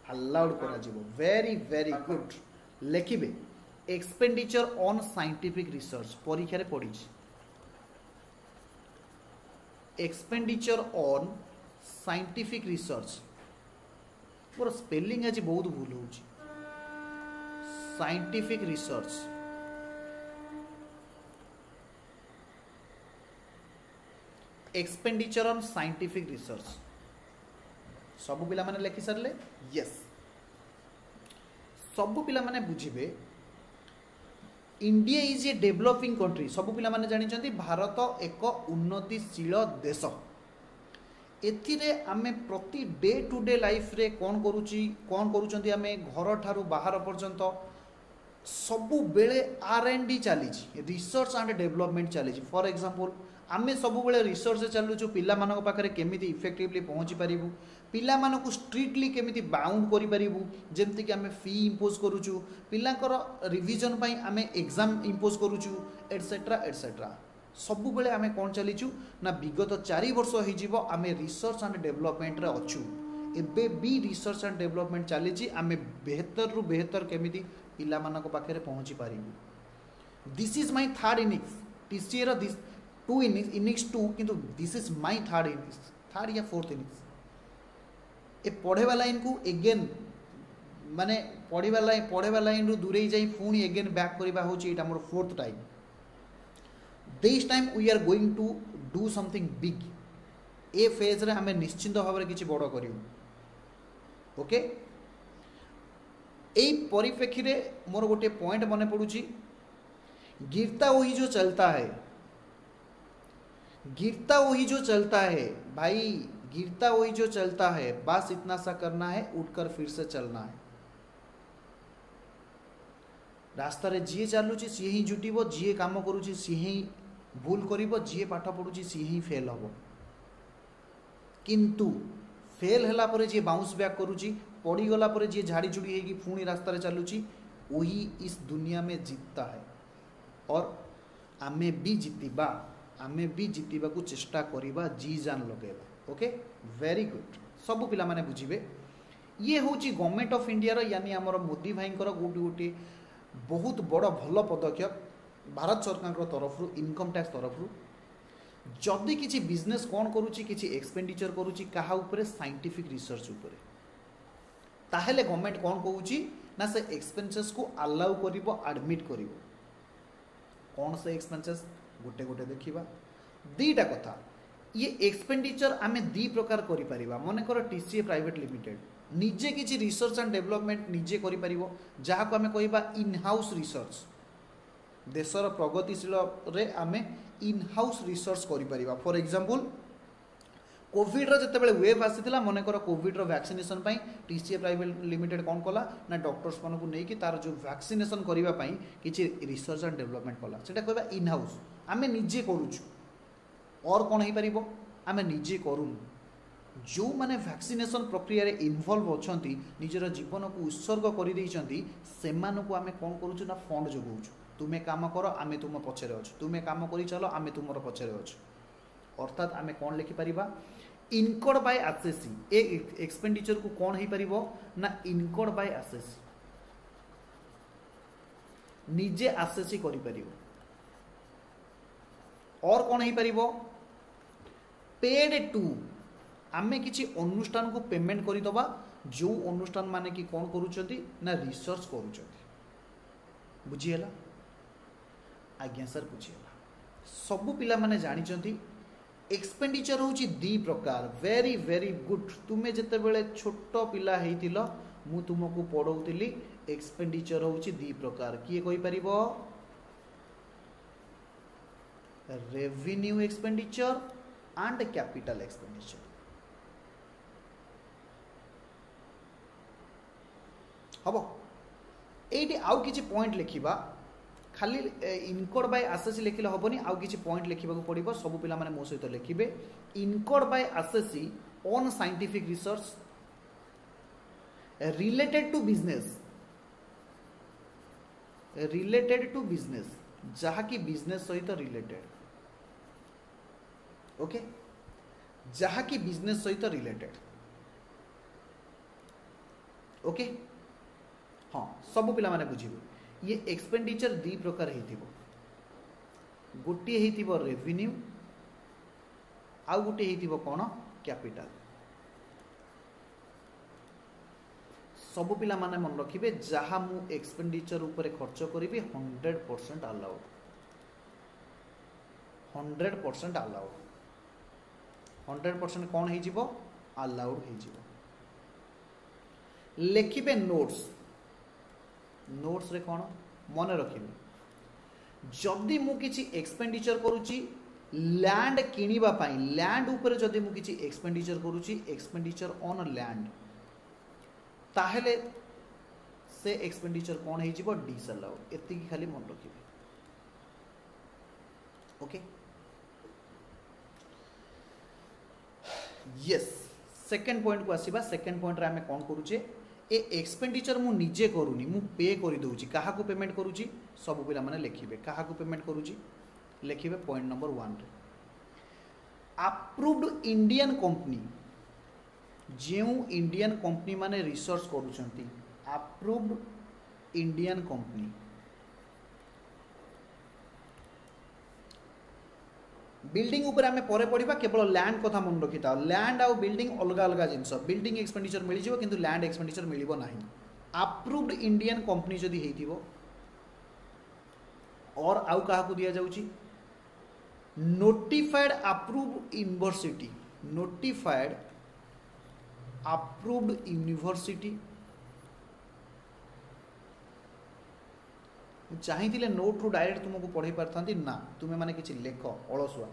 अलाउड करा जिवो वेरी वेरी गुड लेखिबे एक्सपेंडिचर ऑन साइंटिफिक रिसर्च परीक्षा रे पड़ी एक्सपेंडिचर ऑन साइंटिफिक रिसर्च मोर स्पेलिंग आज बहुत भूल हो scientific research expenditure on scientific research सब पिला माने लिखि सारले यस सब पिला माने बुझिबे India is a developing country सब पिला माने जानि चंती भारत एक उन्नतिशील देश एथिरे आमे प्रति डे टू डे लाइफ रे कोन करूचंती आमे घर ठारू बाहर पर्यंत सबु बेले R&D चली रिसर्च एंड डेवलपमेंट चली फॉर एग्जांपल आमे सबु बेले रिसर्च चलुचु पिला मानक पाखरे केमिति इफेक्टिवली पहुंची पारिबु पिला मानकु स्ट्रिक्टली केमिति बाउंड करि पारिबु जेमति कि आमे फी इंपोज करूचु पिलांकर रिवीजन पई आमे एग्जाम इंपोज करूचु एटसेट्रा एटसेट्रा सबु बेले आमे कोन चलीचु ना विगत 4 वर्ष होई जीवो आमे रिसर्च एंड डेवलपमेंट रे अछु एबे बी रिसर्च एंड डेवलपमेंट चलीची आमे बेहतर रु बेहतर केमिति पिला मानक पाखरे पहुंची पारिबु this is my third innings TCA रो दिस 2 इनिंग्स 2 किंतु this is my third innings third या फोर्थ इनिंग्स ए पढ़ेवा लाइन को अगेन माने पढ़ेवा लाइन रु दूरे जाई पुणी अगेन बैक करबा होची एटा मोर fourth time this time we are going to do something big ए फेज रे हमें निश्चिंत भाव में किसी बड़ करियो ओके ए परिप्रेक्षी रे मोर गोटे पॉइंट मने पड़ुची गिरता वही जो चलता है गिरता वही जो चलता है भाई गिरता वही जो चलता है बस इतना सा करना है उठकर फिर से चलना है रास्ता रे जी चलुची सी ही जुटिबो जी काम करूची सी ही भूल करिबो जी पाठ पढुची सी ही फेल हबो किंतु फेल हला परे जी बाउंस बैक करूची पड़ी गला परे जी झाड़ी झुड़ी हेगी पुणी रास्ता रे चलुची वही इस दुनिया में जीतता है और आमे भी जीतिबा आमे भी जीतिबा को चेष्टा करिबा जी जान लगेबा ओके वेरी गुड सब पिला माने बुझिबे ये होची गवर्नमेंट ऑफ इंडिया रो यानी हमर मोदी भाई गोटे गोटे बहुत बड़ भल पदक्षेप भारत सरकार तरफ इनकम टैक्स तरफ जदि किसी बिजनेस कौन करुच्ची किसी एक्सपेंडिचर करुच्ची कहा उपरे साइंटिफिक रिसर्च उपरे ताहेले गवर्नमेंट कौन कहूची ना से एक्सपेंसेस को अलाउ करिवो एडमिट करिवो कौन से एक्सपेंसेस गोटे गोटे देखिबा दीटा कथा ये एक्सपेंडिचर आमे दी प्रकार करि परिबा मने कर टीसीए प्राइवेट लिमिटेड निजे किसी रिसर्च एंड डेवलपमेंट निजे करि परिबो जहा को आमे कहिबा इन हाउस रिसर्च देशर प्रगतिशील रे आमे इन हाउस रिसर्च करि परिबा फॉर एग्जांपल कोविड रो जतेबेले वेव आसीतिला मने कर कोविड रो वैक्सीनेशन पई टीसीए प्राइवेट लिमिटेड कोन कला ना डॉक्टर्स मानू को नै कि तार जो वैक्सीनेशन करिबा पई किछि रिसर्च एंड डेवलपमेंट कला सेटा कहबा इन हाउस आमे निजे करूछु और कोन हे परिबो आमे निजे करूनु जो माने वैक्सीनेशन प्रक्रिया रे इन्वॉल्व अछंती निजर जीवन को उत्सर्ग करि दैछंती सेमान को आमे कोन करूछु ना फंड जोगौछु तुमे काम करो आमे तुम पछरे अछु तुमे काम करि चलो आमे तुमर पछरे अछु अर्थात आमे कोन लिखि परिबा इनकम बाय एसेसी ए एक्सपेंडिचर को कोन हे परिबो ना इनकम बाय एसेसी निजे एसेसी करि परिबो और कोन हे परिबो पेड टू आमे किछि अनुष्ठान को पेमेंट करि दबा जो अनुष्ठान माने कि कोन करूचंती ना रिसर्च करूचंती बुझिएला आज्ञा सर बुझिएला सबु पिला माने जानिचंती एक्सपेंडिचर होची दी प्रकार वेरी वेरी गुड तुमे जते बेले छोट पिला हेतिलो मु तुमको पढ़ौतिली एक्सपेंडिचर होची दी प्रकार किए कोई परिबो revenue expenditure and capital expenditure हबो एटी आउ किछि पॉइंट लिखिबा खाली इनकम बाय एसेसी लिखिले हबनी आउ किछि पॉइंट लिखिबा को पड़िबो सब पिला माने मो सहित लिखिबे income by assessee on scientific research related to business जहा की बिजनेस सहित रिलेटेड ओके जहा की बिजनेस सहित रिलेटेड ओके हाँ सब पिला माने बुझिबे ये एक्सपेंडिचर दी प्रकार हेतिबो गोटे हेतिबो रेवेन्यू आउ गोटे हेतिबो कोन कैपिटल सब पिला माने मन रखिबे जहा मु एक्सपेंडिचर ऊपर खर्च करिबे 100% अलाउड 100% अलाउड 100% कौन हो अलाउड हो लिखिबे नोट्स रे कौन मन रखिबे जदि मु किछि एक्सपेंडिचर करूची लैंड किनिबा पई लैंड ऊपर जदि मु किछि एक्सपेंडिचर करूची एक्सपेंडिचर ऑन लैंड ताहेले से एक्सपेंडिचर कौन हो डिसअलाउड एति खाली मन रखिबे ओके यस सेकंड पॉइंट को आसीबा सेकंड पॉइंट रे हमें कौन करूचे ए एक्सपेंडिचर मु निजे करूनी मु पे करि दउची काहा को पेमेंट करूची सब पिला माने लिखिबे काहा को पेमेंट करूची लिखिबे पॉइंट नंबर 1 रे अप्रूव्ड इंडियन कंपनी जेउ इंडियन कंपनी माने रिसर्च करूचंती अप्रूव्ड इंडियन कंपनी बिल्डिंग ऊपर आमे परे पढ़िबा केवल लैंड कथा मन रखिता लैंड आउ बिल्डिंग अलग अलग जिनस बिल्डिंग एक्सपेंडिचर मिल जिवो किंतु लैंड एक्सपेंडिचर मिलिबो नाही अप्रूव्ड इंडियन कंपनी जदी हेतिबो और आउ काहा को दिया जाउची notified approved university notified approved university चाहिए नोट रू डायरेक्ट तुमको पढ़े पारता ना तुम्हें माने किसी लेख अलसुआ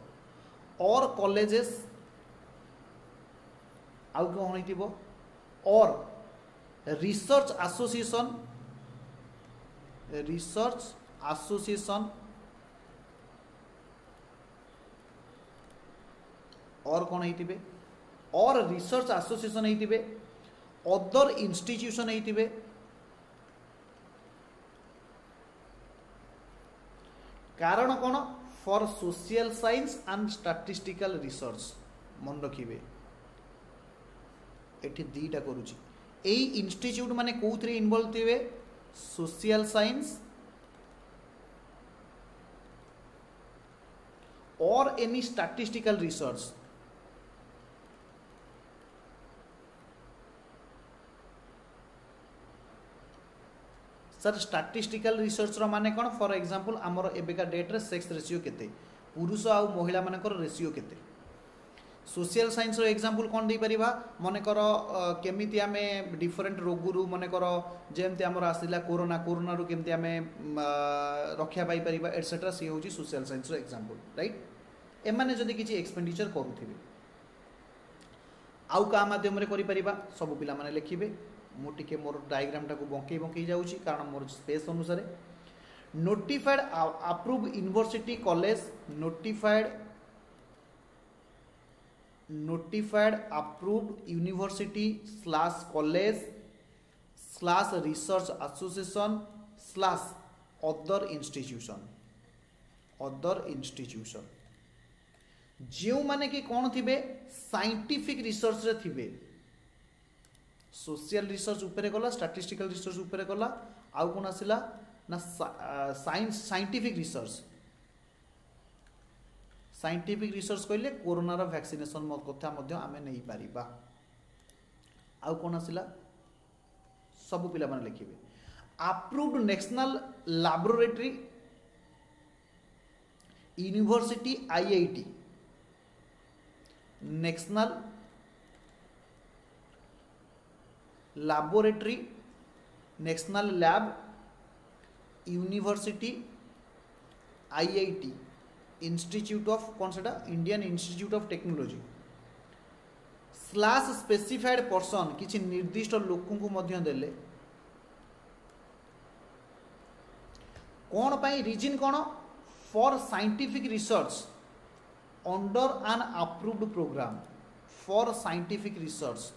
और कॉलेजेस आउ कौन हो और रिसर्च एसोसिएशन और कौन होइतिबे और रिसर्च एसोसिएशन होइतिबे अदर इंस्टीट्यूशन होइतिबे कारण कौन for social science and statistical research मन रखिबे एठी दीटा करूची एई इंस्टीट्यूट माने कोउथरे इन्वॉल्व थिबे social science or any statistical research sir statistical research रो माने कोन फॉर एग्जांपल हमर एबेका डेट रे सेक्स रेशियो केते पुरुष आ महिला मानकर रेशियो केते सोशल साइंस रो एग्जांपल कोन दे परिबा माने कर केमिति हमें डिफरेंट रोगुरु माने कर जेमति हमर आसिला कोरोना रु केमति हमें रक्षा पाई परिबा एटसेट्रा सी होची सोशल साइंस रो एग्जांपल राइट एमाने जदी किछि एक्सपेंडिचर करूथिबे आउ का माध्यम रे करि परिबा सब पिला माने लिखिबे मु टिके मोर डायग्राम टाको बंकई जाउची कारण मोर स्पेस अनुसार notified approve university college notified approved university slash college slash research association slash other institution जो माने कि कौन थिबे साइंटिफिक रिसर्च रे थिबे सोशल रिसर्च ऊपर गला स्टैटिस्टिकल रिसर्च ऊपर गला आउ कौन आसिला ना साइंटिफिक रिसर्च कहले कोरोना रो वैक्सीनेशन कथा मध्य आमे नहीं पारिबा आउ कौन आसिला सब पिला माने लिखिबे approved national laboratory university IIT, national laboratory, national lab, university IIT, institute of कौन से Indian Institute of Technology slash specified person किसी निर्दिष्ट लोक को मध्य देले कौन पाई रीजन कौन for scientific research under an approved program, for scientific research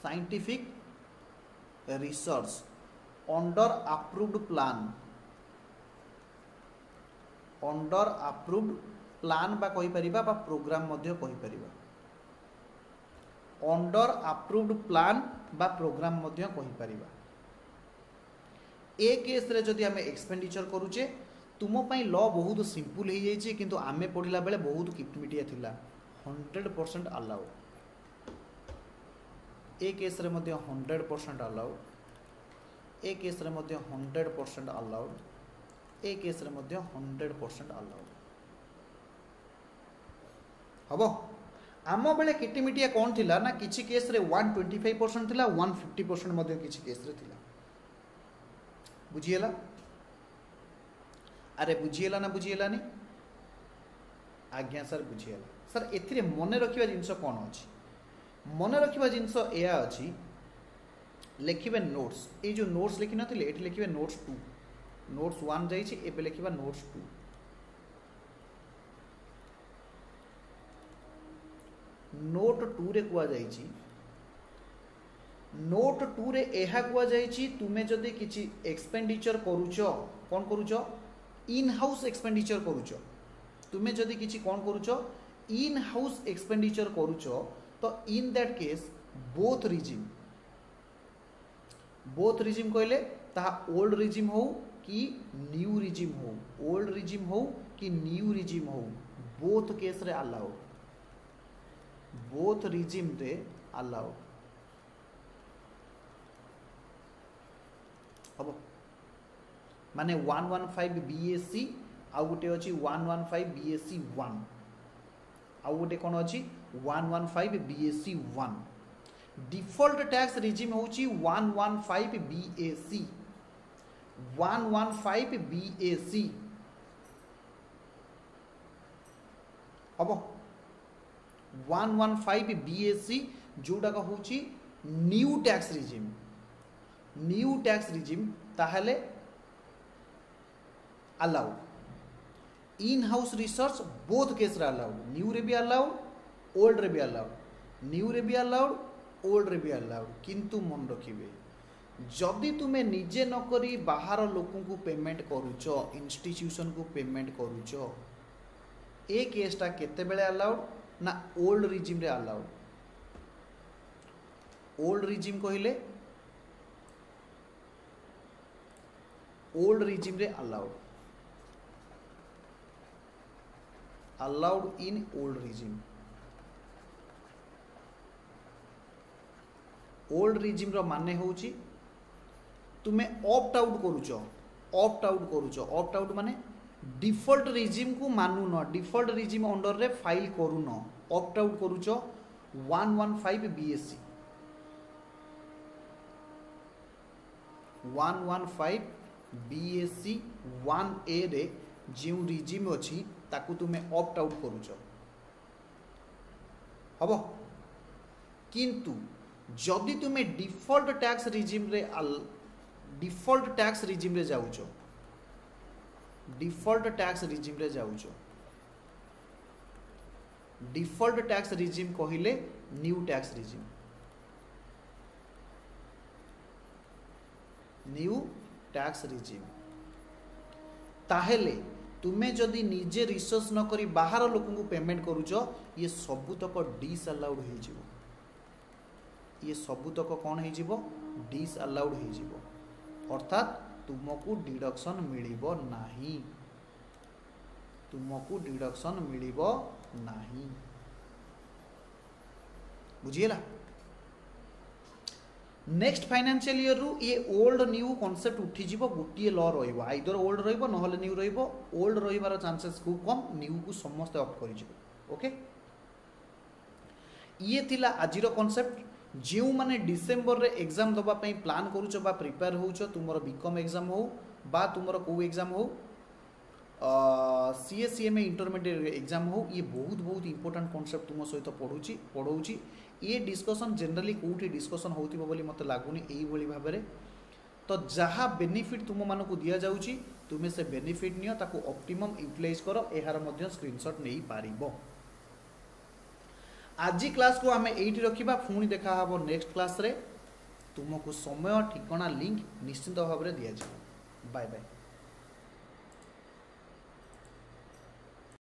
scientific research under approved plan, under approved plan बा कहि परिबा बा प्रोग्राम मध्य कहि परिबा, अंडर अप्रूव्ड प्लान बा प्रोग्राम मध्य कहि परिबा। ए केस रे जदि आमे एक्सपेंडिचर करूचे तुम पई लॉ बहुत सिंपल हो जाइए किंतु आमे पढ़िला बेले बहुत किटमिटिया थिला 100% अलाउ। ए केस रे मध्य 100% अलाउ, ए केस रे मध्य 100% अलाउ, ए केस रे मध्य 100% अलाउ हबो। आम बेले किटिमिटिया कौन थिला ना किछि केस रे 125% थिला, 150% मध्य किछि केस रे थिला। बुझिएला? अरे बुझिएला ना बुझिएलानी? आज्ञा सर बुझिएला। सर एथिरे मने रखिबा जिंस कोन अछि? मने रखिबा जिंस एया अछि, लिखिबे नोट्स। ए जो नोट्स लिखि नथिले एठी लिखिबे नोट्स 2, नोट्स 1 जाइछि एबे लिखिबा नोट्स 2। नोट 2 रे कुआ जाइछि, नोट 2 रे एहा कुआ जाइछि तुमे जदि किछि एक्सपेंडिचर करूचो, कोन करूचो इन हाउस एक्सपेंडिचर करूचो, तुमे जदि किछि कोन करूचो इन हाउस एक्सपेंडिचर करूचो तो in that case both regime कहले ताहा ओल्ड रिजिम हो कि न्यू रिजिम हो, ओल्ड रिजिम हो कि न्यू रिजिम हो, बोथ केस रे अलाउ, बोथ रिजिम रे अलाउ हम माने 115 बीएससी आउ गोटे अछि 115 बीएससी 1 आउ गोटे कोन अछि 115 बीएससी 1। डिफॉल्ट टैक्स रिजिम होची 115 बीएससी, 115 बीएससी हम 115 बीएससी जोटा का होची new tax regime, new tax regime ताहले allow. In house research both case रे अलाउ, न्यू रे भी अलाउ ओल्ड रे भी अलाउ, न्यू रे भी अलाउ ओल्ड रे भी अलाउ। किंतु मन रखिबे जदि तुमे निजे न करी बाहर लोकन को पेमेंट करूचो, इंस्टीट्यूशन को पेमेंट करूचो, ए केसटा केते बेले अलाउड ना ओल्ड रिजिम रे अलाउड। ओल्ड रिजिम कहिले ओल्ड रिजिम रे allowed, allowed in old regime. Old regime रो माने होची तुमे ऑप्ट आउट करूचो, ऑप्ट आउट करूचो, ऑप्ट आउट माने डिफॉल्ट रिजिम को मानु न, डिफॉल्ट रिजिम अंडर रे फाइल करू न, ऑप्ट आउट करूचो 115 बीएससी, 115 बीएससी 1A रे जो रिजिम अछि ताकू तुमे ऑप्ट आउट करूचो हबो। किंतु जदि तुमे डिफॉल्ट टैक्स रिजिम रे डिफॉल्ट टैक्स रिजिम रे जाउचो, डिफॉल्ट टैक्स रिजिम रे जाउचो, डिफॉल्ट टैक्स रिजिम कहिले new tax regime, new tax regime ताहेले तुमे जदि निजे रिसर्च न करी बाहर लोक को पेमेंट करूचो ये सबुतक डिस अलाउड हो जिवो, ये सबुतक कौन हो जिवो डिस अलाउड हो जिवो, अर्थात तुमको डिडक्शन मिलिबो नाही, तुमको डिडक्शन मिलिबो नाही। बुझिएला? नेक्स्ट फाइनेंशियल ईयर रु ये ओल्ड न्यू कॉन्सेप्ट उठिଯିବ गोटे लॉ रहिबो आइदर ओल्ड रहिबो नहले न्यू रहिबो ओल्ड रहिबार चांसेस खूब कम न्यू को समस्त ऑप्ट करिजिबो ओके ये थिला आजिरो कॉन्सेप्ट जो माने डिसेंबर रे एग्जाम दबा पई प्लान करूछ बा प्रिपेयर होउछ तुमरो बीकॉम एग्जाम हो बा तुमरो को एग्जाम हो सीएससीएमए इंटरमीडिएट एग्जाम हो ये बहुत बहुत इंपोर्टेंट कॉन्सेप्ट तुम सहित पढ़ौची ये डिस्कशन जनरली कोठी डिस्कशन होतिबो बोली मते लागुनी एई बोली भाबरे तो जहाँ बेनिफिट तुम मानकु दिया जाउची तुमे से बेनिफिट नियो ताकू ऑप्टिमम यूटिलाइज करो एहार मध्य स्क्रीनशॉट नहीं पारिबो आज क्लास को आमे एइटी रखिबा पुणी देखा हबो नेक्स्ट क्लास रे तुमको समय ठिकाना लिंक निश्चित भाव में दिया जाए बाय बाय।